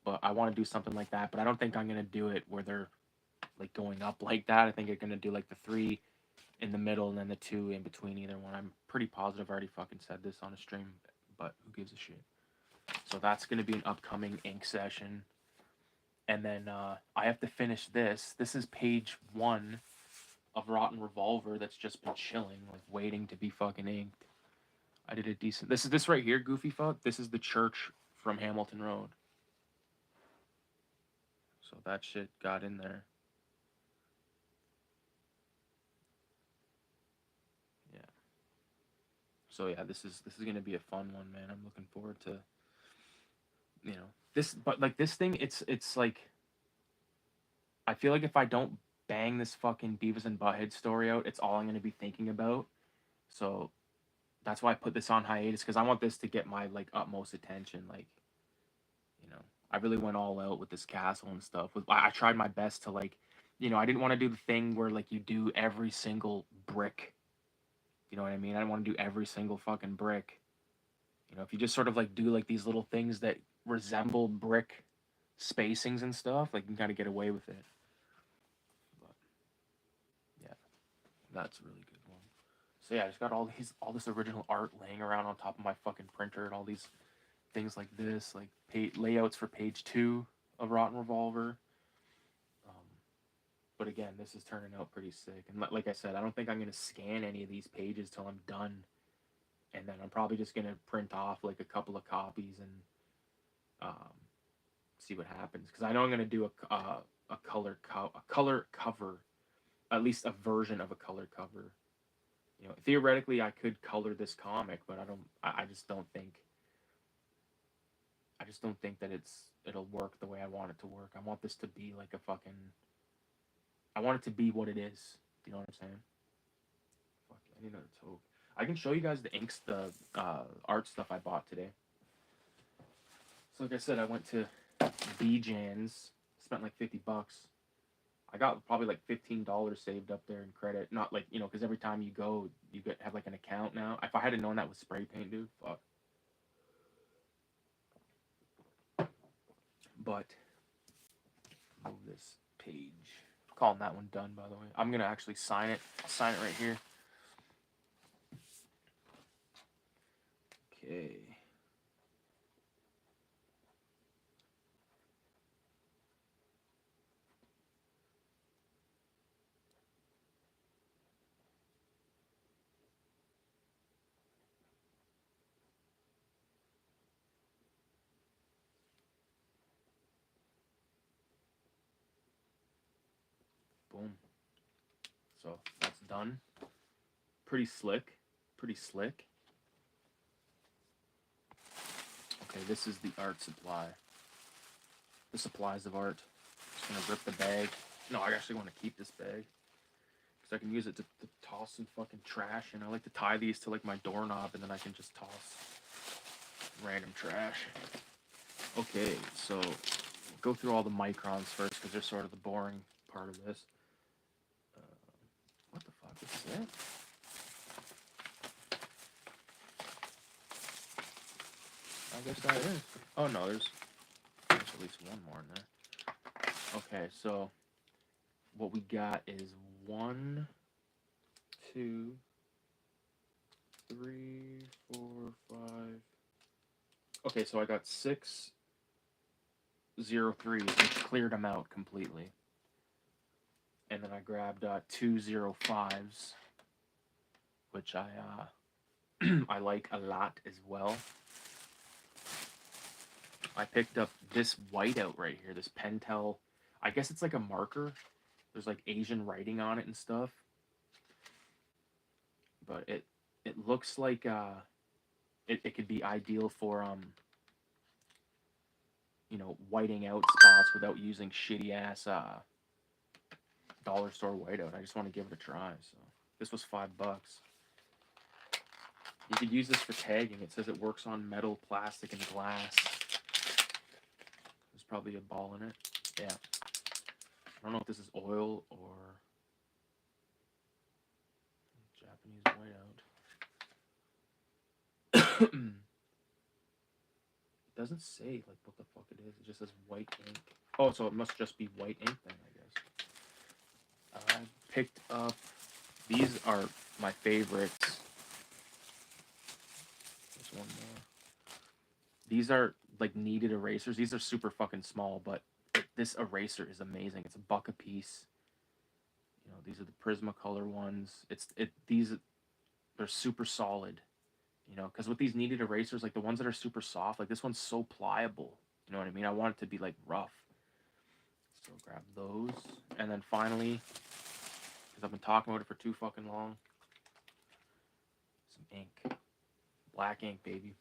But I want to do something like that, but I don't think I'm gonna do it where they're like going up like that. I think you're gonna do like the 3 in the middle and then the 2 in between either one. I'm pretty positive I already fucking said this on a stream, but who gives a shit? So that's gonna be an upcoming ink session. And then I have to finish this. This is page 1 of Rotten Revolver that's just been chilling, like waiting to be fucking inked. I did a decent. This is this right here, Goofy Fuck. This is the church from Hamilton Road. So that shit got in there. Yeah. So yeah, this is gonna be a fun one, man. I'm looking forward to. This, but like this thing, it's like. I feel like if I don't bang this fucking Beavis and Butthead story out, it's all I'm gonna be thinking about. So that's why I put this on hiatus, because I want this to get my like utmost attention. Like, I really went all out with this castle and stuff. I tried my best to like, I didn't want to do the thing where like you do every single brick. You know what I mean? I didn't want to do every single fucking brick. If you just sort of like do like these little things that resemble brick spacings and stuff, like you can kind of get away with it. But yeah, that's a really good one. So yeah, I just got all this original art laying around on top of my fucking printer, and all these things like this, like layouts for page 2 of Rotten Revolver. But again, this is turning out pretty sick. And like I said, I don't think I'm gonna scan any of these pages till I'm done, and then I'm probably just gonna print off like a couple of copies and see what happens. Because I know I'm gonna do a color cover, at least a version of a color cover. Theoretically, I could color this comic, but I don't. I just don't think. I just don't think that it'll work the way I want it to work. I want this to be like a fucking. I want it to be what it is. Do you know what I'm saying? Fuck, I need another toke. I can show you guys the inks, the art stuff I bought today. So like I said, I went to BJans, spent like $50. I got probably like $15 saved up there in credit. Not like, because every time you go, you have like an account now. If I had known that was spray paint, dude, fuck. But move this page. I'm calling that one done, by the way. I'm gonna actually sign it. I'll sign it right here. Okay. So that's done. Pretty slick. Pretty slick. Okay, this is the art supply. The supplies of art. Just gonna rip the bag. No, I actually want to keep this bag. Because I can use it to toss some fucking trash. And I like to tie these to like my doorknob and then I can just toss random trash. Okay, so we'll go through all the microns first because they're sort of the boring part of this. What the fuck is it? I guess that is. Oh no, there's at least one more in there. Okay, so what we got is 1, 2, 3, 4, 5. Okay, so I got 6 03s. I cleared them out completely. And then I grabbed 2 05s, which I I like a lot as well. I picked up this whiteout right here, this Pentel. I guess it's like a marker. There's like Asian writing on it and stuff. But it looks like it could be ideal for you know, whiting out spots without using shitty ass dollar store whiteout. I just want to give it a try. So this was $5. You could use this for tagging. It says it works on metal, plastic, and glass. There's probably a ball in it. Yeah. I don't know if this is oil or Japanese whiteout. It doesn't say like what the fuck it is. It just says white ink. Oh, so it must just be white ink then, I guess. I picked up. These are my favorites. There's one more. These are like kneaded erasers. These are super fucking small, but this eraser is amazing. It's $1 a piece. You know, these are the Prismacolor ones. They're super solid. You know, because with these kneaded erasers, like the ones that are super soft, like this one's so pliable. You know what I mean? I want it to be like rough. So grab those, and then finally, because I've been talking about it for too fucking long, some ink, black ink, baby.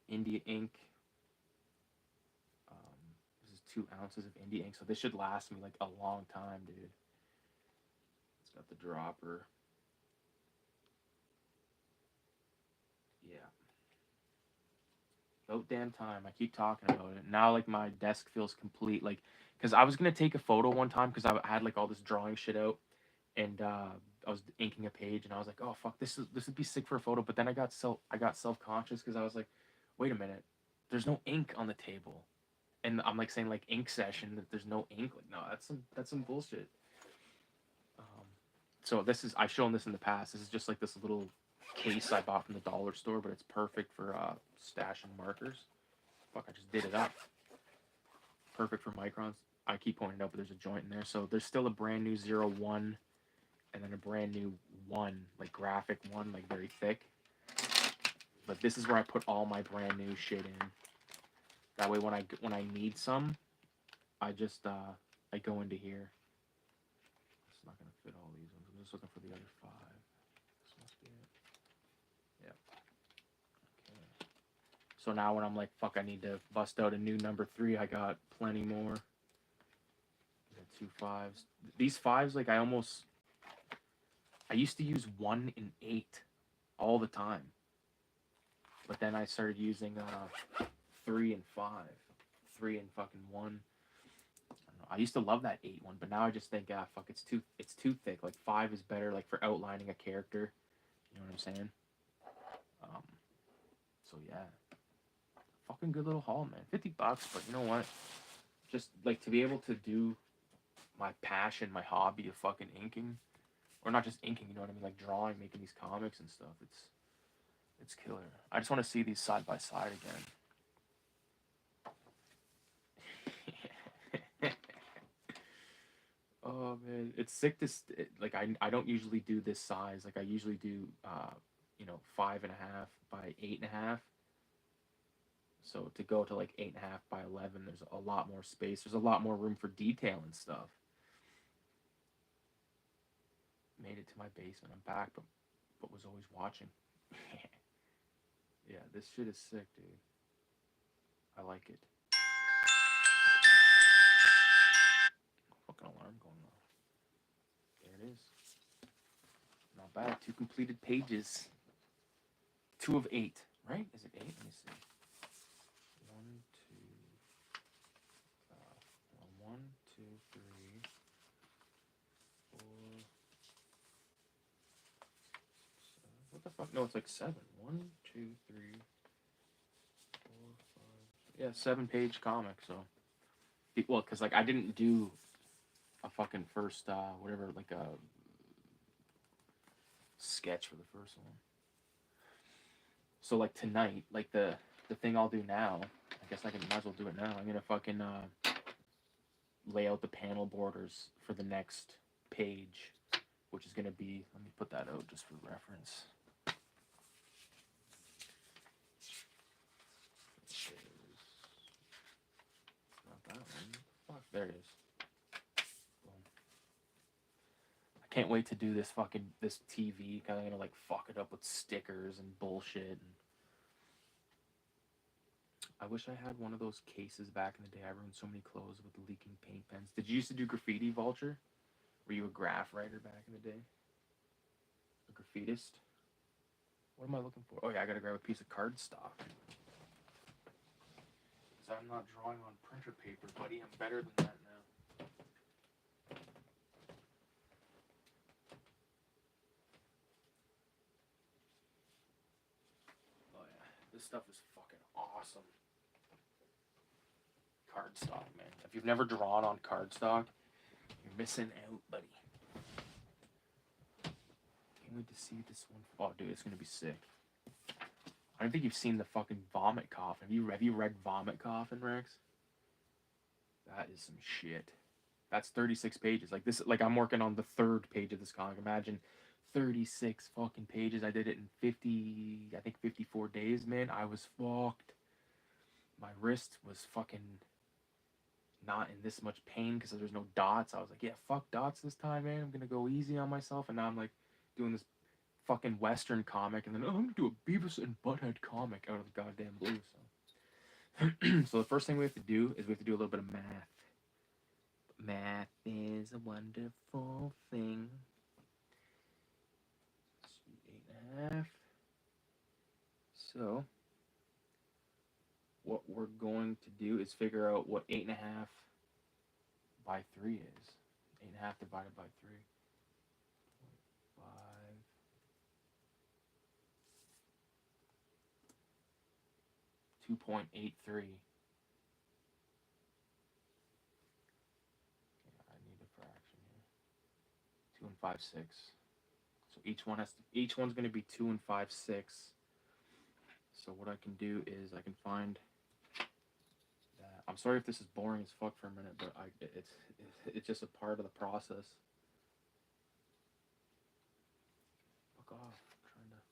India ink. This is 2 ounces of India ink, so this should last me like a long time, dude. It's got the dropper. Yeah. About damn time. I keep talking about it. Now, like, my desk feels complete. Like, because I was going to take a photo one time because I had, like, all this drawing shit out. And I was inking a page. And I was like, oh, fuck, this would be sick for a photo. But then I got self-conscious because I was like, wait a minute. There's no ink on the table. And I'm, like, saying, like, ink session. That there's no ink. Like, no, that's some bullshit. So I've shown this in the past. This is just, like, this little case I bought from the dollar store, but it's perfect for stashing markers. Fuck, I just did it up. Perfect for microns. I keep pointing out, but there's a joint in there. So there's still a brand new 01 and then a brand new 1, like graphic 1, like very thick. But this is where I put all my brand new shit in. That way when I need some, I just I go into here. It's not gonna fit all these ones. I'm just looking for the other 5. This must be it. Yep. Okay. So now when I'm like, fuck, I need to bust out a new number 3, I got plenty more. 2 5s. These 5s, like I used to use 1 and 8 all the time. But then I started using 3 and 5. 3 and fucking 1. I don't know. I used to love that 8 one, but now I just think, fuck, it's too thick. Like 5 is better, like for outlining a character. You know what I'm saying? So yeah, fucking good little haul, man. $50, but you know what? Just like to be able to do my passion, my hobby of fucking inking, or not just inking, you know what I mean? Like drawing, making these comics and stuff. It's killer. I just want to see these side by side again. Oh man, it's sick to like I don't usually do this size. Like I usually do 5.5 by 8.5. So to go to like 8.5 by 11, there's a lot more space. There's a lot more room for detail and stuff. made it to my basement. I'm back, but was always watching. Yeah, this shit is sick, dude. I like it. Fucking alarm going off. There it is. Not bad. 2 completed pages. 2 of 8, right? Is it 8? Let me see. 1, 2, 3, 4. What the fuck? No, it's like 7. 1, 2, 3, 4, 5. Yeah, 7-page comic. So, well, because like I didn't do a fucking first whatever, like a sketch for the first one. So like tonight, like the thing I'll do now, I guess I might as well do it now. I'm gonna fucking lay out the panel borders for the next page, which is gonna be, let me put that out just for reference. Not that one. Fuck, there it is. I can't wait to do this TV. Kind of gonna like fuck it up with stickers and bullshit. And I wish I had one of those cases back in the day. I ruined so many clothes with leaking paint pens. Did you used to do graffiti, Vulture? Were you a graph writer back in the day? A graffitist? What am I looking for? Oh yeah, I gotta grab a piece of cardstock. Because I'm not drawing on printer paper, buddy. I'm better than that now. Oh yeah, this stuff is fucking awesome. Cardstock, man. If you've never drawn on cardstock, you're missing out, buddy. Can't wait to see this one. Oh, dude, it's gonna be sick. I don't think you've seen the fucking Vomit Coffin. Have you read Vomit Coffin, Rex? That is some shit. That's 36 pages. Like this, like I'm working on the 3rd page of this comic. Imagine 36 fucking pages. I did it in 50, I think 54 days, man. I was fucked. My wrist was fucking not in this much pain because there's no dots. I was like, yeah, fuck dots this time, man. I'm gonna go easy on myself. And now I'm like doing this fucking Western comic, and then I'm gonna do a Beavis and Butthead comic out of the goddamn blue. So, so the first thing we have to do is we have to do a little bit of math. Math is a wonderful thing. Sweet 8.5. So, what we're going to do is figure out what 8.5 by 3 is. 8.5 divided by 3. 2.83. I need a fraction here. 2 and 5/6. So each one's going to be 2 and 5/6. So what I can do is I can find that. I'm sorry if this is boring as fuck for a minute, but it's just a part of the process. Fuck off. I'm trying to.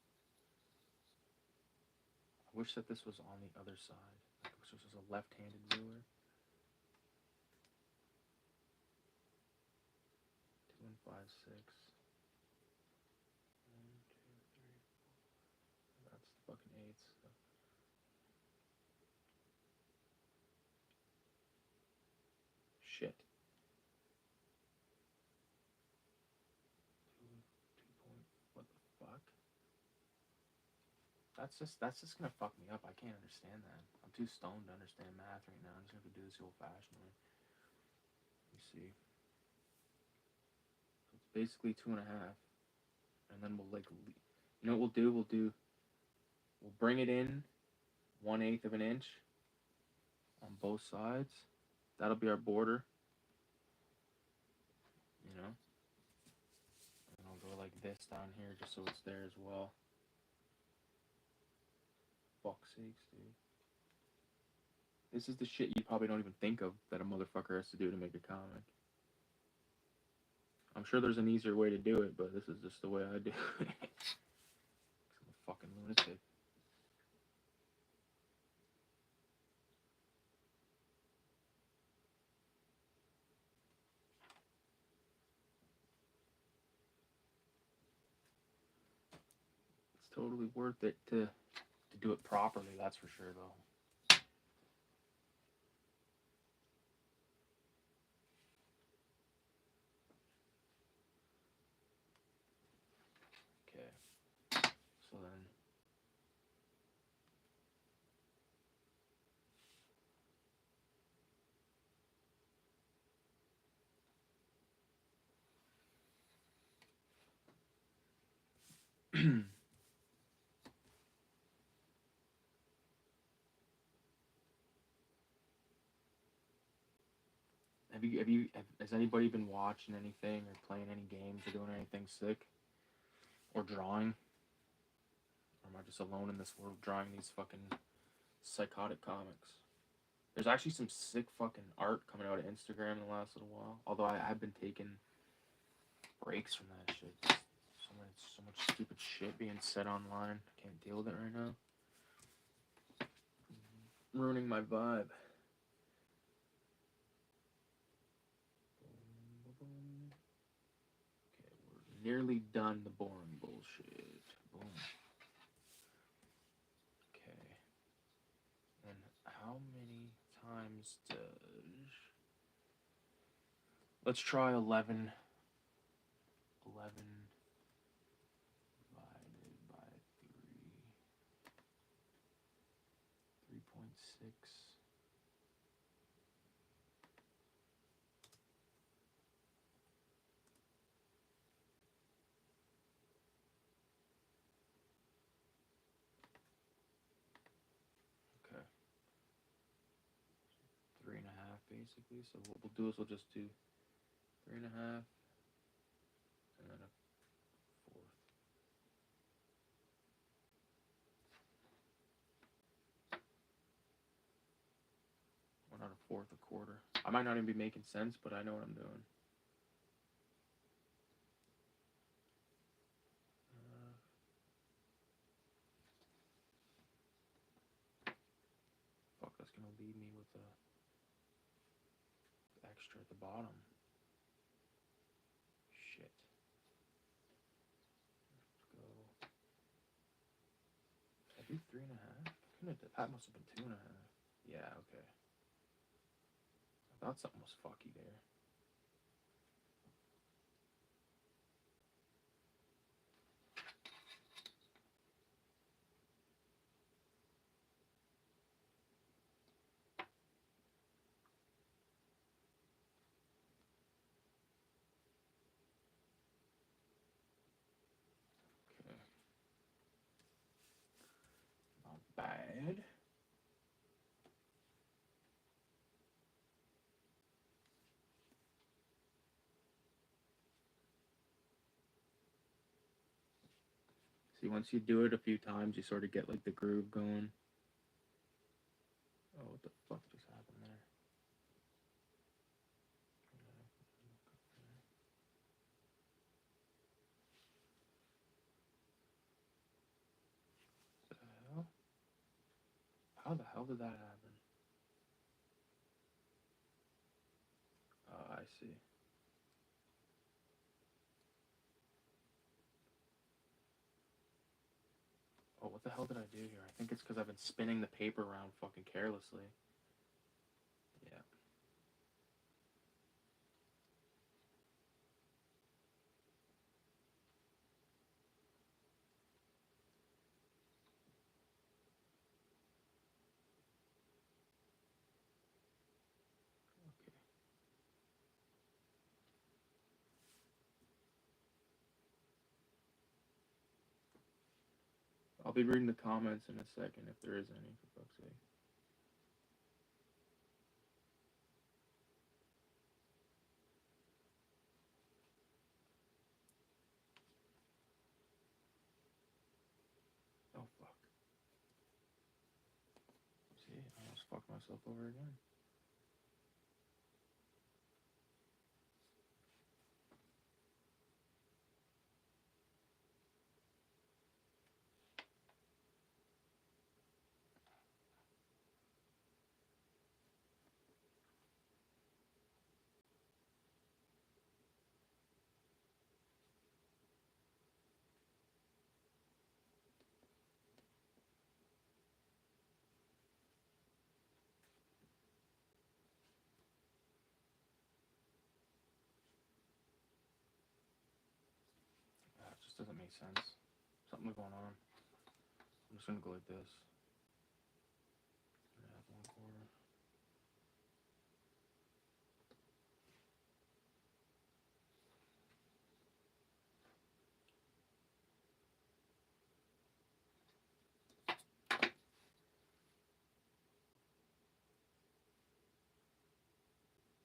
I wish that this was on the other side. I wish this was a left-handed ruler. 2 and 5/6. 1, 2, 3, 4. That's the fucking 8s. So. Shit. 2 point. What the fuck? That's just gonna fuck me up. I can't understand that. I'm too stoned to understand math right now. I'm just gonna have to do this the old-fashioned way. Let me see. So it's basically 2.5, and then we'll like, you know what we'll do? We'll bring it in 1/8 of an inch on both sides. That'll be our border. You know, and I'll go like this down here just so it's there as well. Fuck's sakes, dude. This is the shit you probably don't even think of that a motherfucker has to do to make a comic. I'm sure there's an easier way to do it, but this is just the way I do it. I'm a fucking lunatic. totally worth it to do it properly, that's for sure, though. Okay, so then has anybody been watching anything or playing any games or doing anything sick or drawing? Or am I just alone in this world drawing these fucking psychotic comics? There's actually some sick fucking art coming out of Instagram in the last little while. Although I've been taking breaks from that shit. So much stupid shit being said online. I can't deal with it right now. Ruining my vibe. Okay, we're nearly done the boring bullshit. Boom. Okay. And how many times does... Let's try 11 divided by 3.6. Okay. 3.5 basically. So what we'll do is we'll just do 3.5 and then a fourth. Or not a fourth, a quarter. I might not even be making sense, but I know what I'm doing. Fuck, that's gonna leave me with a extra at the bottom. Shit. Let's go. Did I do 3.5? That must have been 2.5. Yeah, okay. I thought something was fucky there. Okay. Not bad. See, once you do it a few times, you sort of get like the groove going. Oh, what the fuck just happened there? What the hell? How the hell did that happen? Oh, I see. Oh, what the hell did I do here? I think it's because I've been spinning the paper around fucking carelessly. Yeah. Okay. I'll be reading the comments in a second if there is any, for fuck's sake. Oh, fuck. See, I almost fucked myself over again. make sense. Something's going on. I'm just gonna go like this. Add 1/4.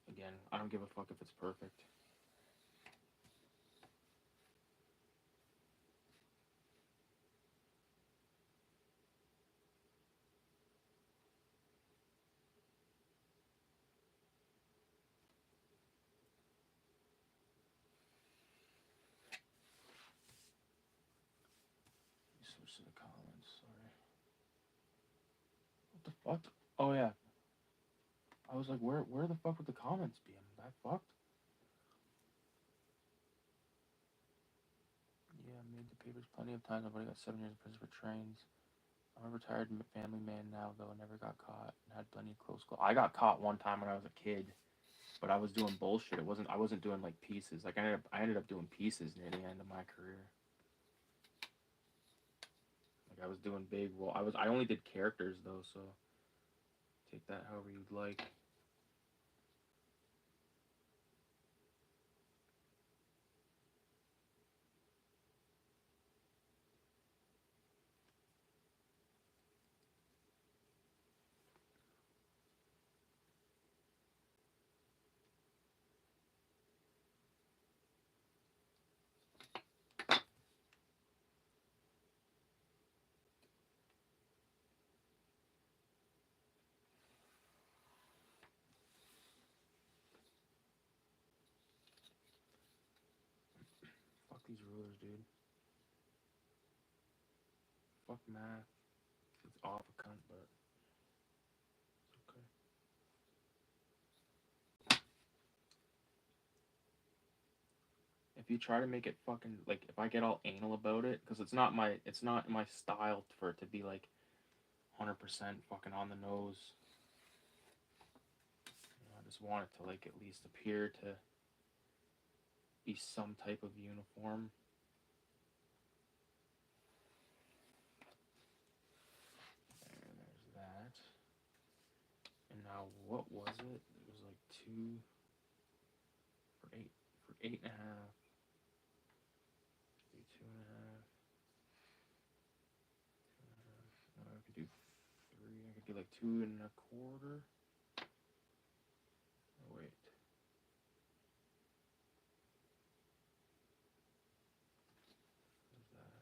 Again, I don't give a fuck if it's perfect. Switch to the comments, sorry. What the fuck? Oh yeah. I was like, where the fuck would the comments be? Am I fucked? Yeah, I made the papers plenty of times. I've already got 7 years in prison for trains. I'm a retired family man now, though. I never got caught and had plenty of close calls. I got caught one time when I was a kid, but I was doing bullshit. I wasn't doing like pieces. Like I ended up doing pieces near the end of my career. Like I was doing big. Well, I only did characters though, so take that however you'd like. Fuck these rulers, dude. Fuck math. It's off a cunt, but it's okay. If you try to make it fucking like, if I get all anal about it, because it's not my style for it to be like 100% fucking on the nose. You know, I just want it to like at least appear to be some type of uniform. There's that. And now what was it? It was like 2 for 8.5. Do 2.5. I could do 3. I could do like 2.25. Oh wait. What's that?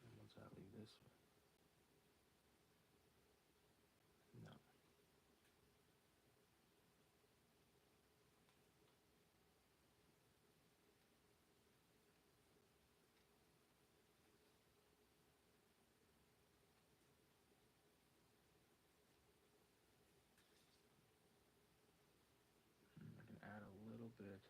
And what's that leave this one? No. I can add a little bit.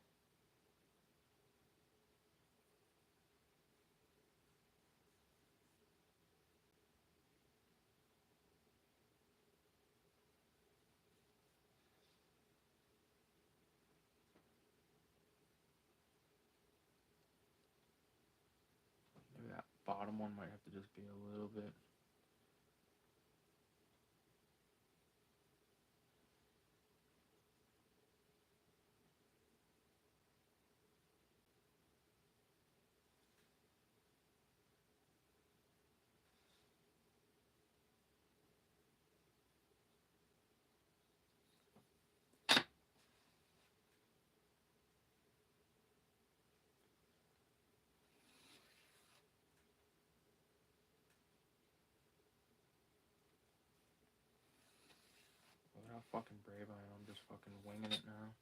Maybe that bottom one might have to just be a little bit. Look how fucking brave I am. I'm just fucking winging it now.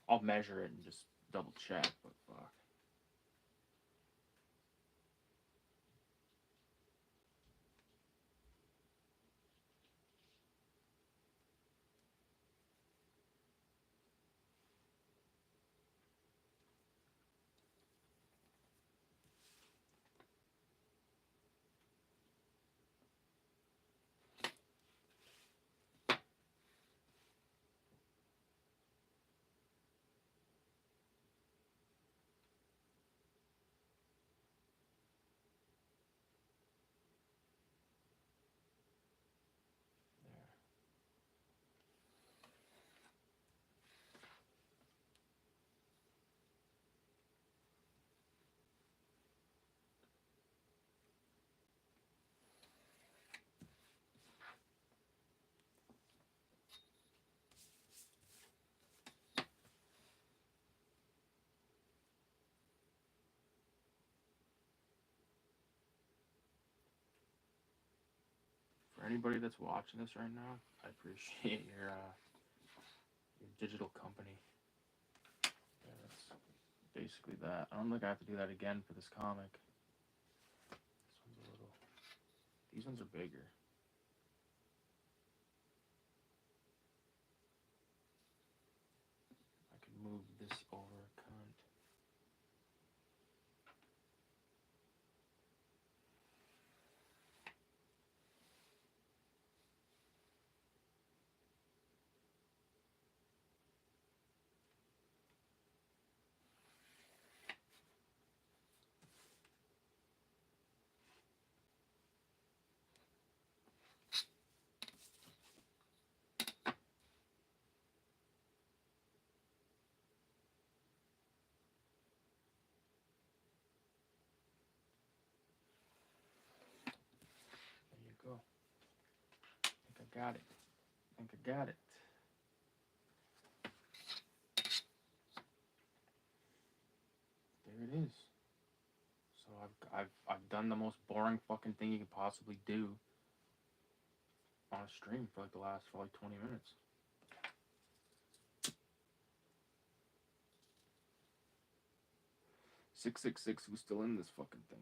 I'll measure it and just double check, but fuck. anybody that's watching this right now, I appreciate your digital company. Yeah, that's basically that. I don't think I have to do that again for this comic. This one's a little. These ones are bigger. I could move this over a cunt. There you go. I think I got it. I think I got it. There it is. So I've done the most boring fucking thing you could possibly do on a stream for like the last 20 minutes. 666, who's still in this fucking thing?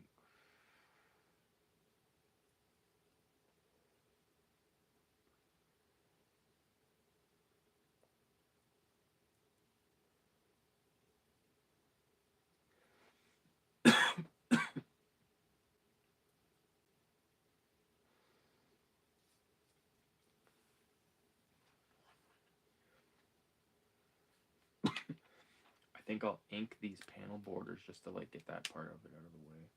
I think I'll ink these panel borders just to like get that part of it out of the way.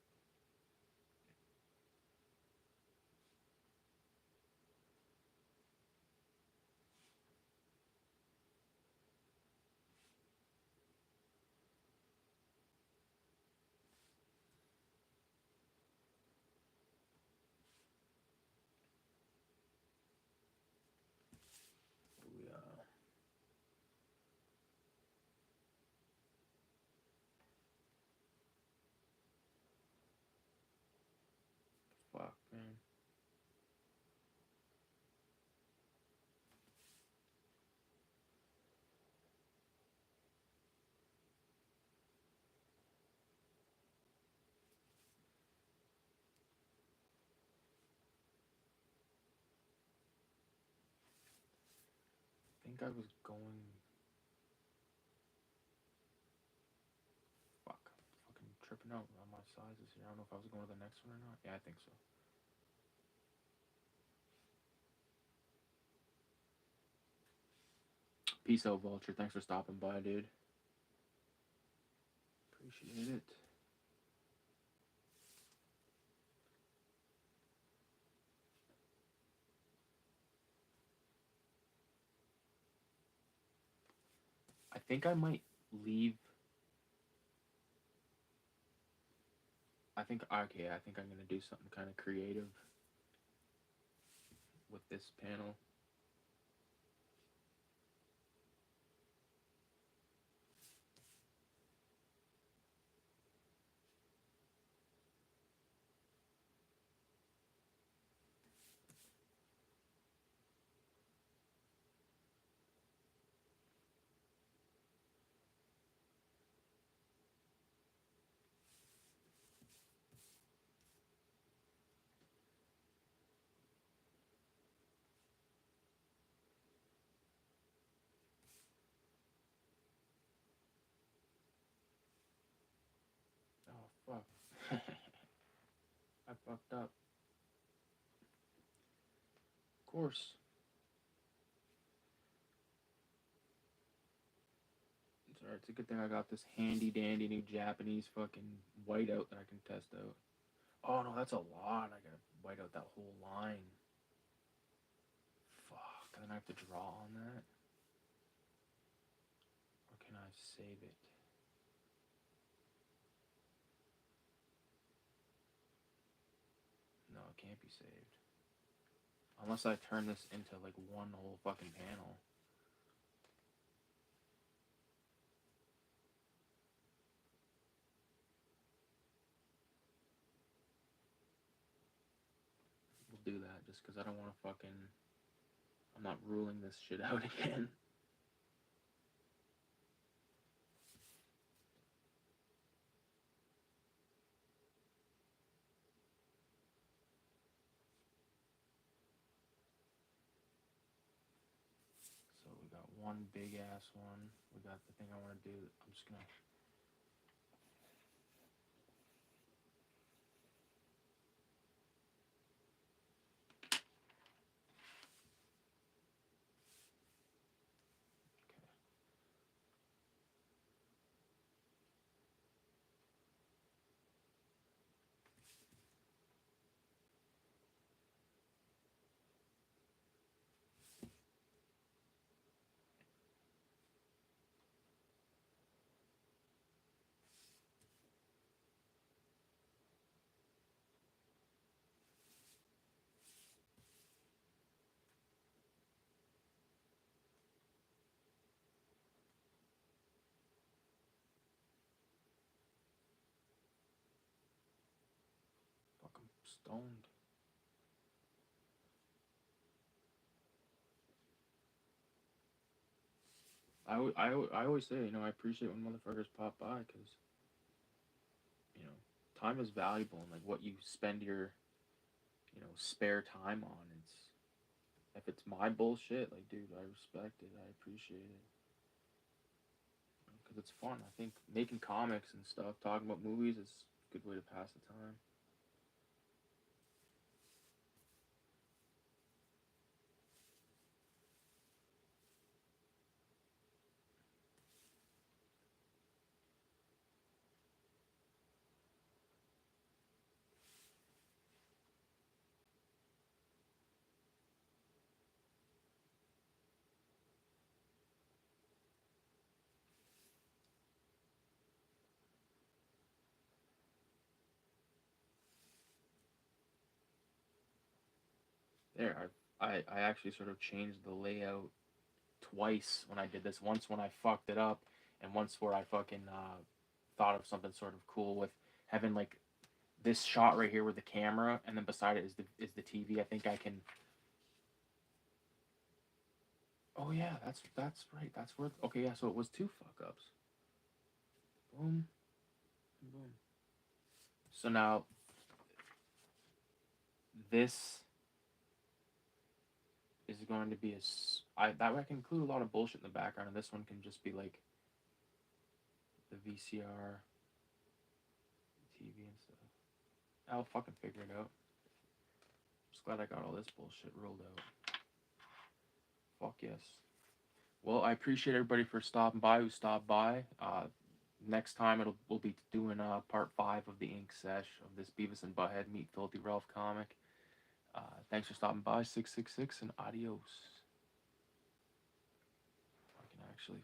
Fuck, man. I think I was going. Fuck. I'm fucking tripping out on my sizes here. I don't know if I was going to the next one or not. Yeah, I think so. Peace out, Vulture. Thanks for stopping by, dude. Appreciate it. I think I might leave. I think I'm gonna do something kind of creative with this panel. Oh fuck. I fucked up. Of course. It's alright. It's a good thing I got this handy dandy new Japanese fucking whiteout that I can test out. Oh no, that's a lot. I gotta white out that whole line. Fuck. And then I have to draw on that. Or can I save it? No, it can't be saved. Unless I turn this into like one whole fucking panel. We'll do that just this because I don't want to fucking. I'm not ruling this shit out again. So we got one big ass one. We got the thing I want to do. I'm just gonna. Fucking stoned. I always say, you know, I appreciate when motherfuckers pop by because, you know, time is valuable and like what you spend your, you know, spare time on. It's if it's my bullshit, like, dude, I respect it. I appreciate it because it's fun. I think making comics and stuff, talking about movies is a good way to pass the time. There, I actually sort of changed the layout twice when I did this. Once when I fucked it up, and once where I fucking thought of something sort of cool with having like this shot right here with the camera, and then beside it is the TV. I think I can. Oh yeah, that's right. That's where. Okay, yeah. So it was two fuck ups. Boom, boom. So now this is going to be that I can include a lot of bullshit in the background, and this one can just be like the VCR, TV, and stuff. I'll fucking figure it out. Just glad I got all this bullshit rolled out. Fuck yes. Well, I appreciate everybody for stopping by. Who stopped by? Next time we'll be doing part 5 of the ink sesh of this Beavis and Butthead meet Filthy Ralph comic. Thanks for stopping by. 666 and adios. I can actually.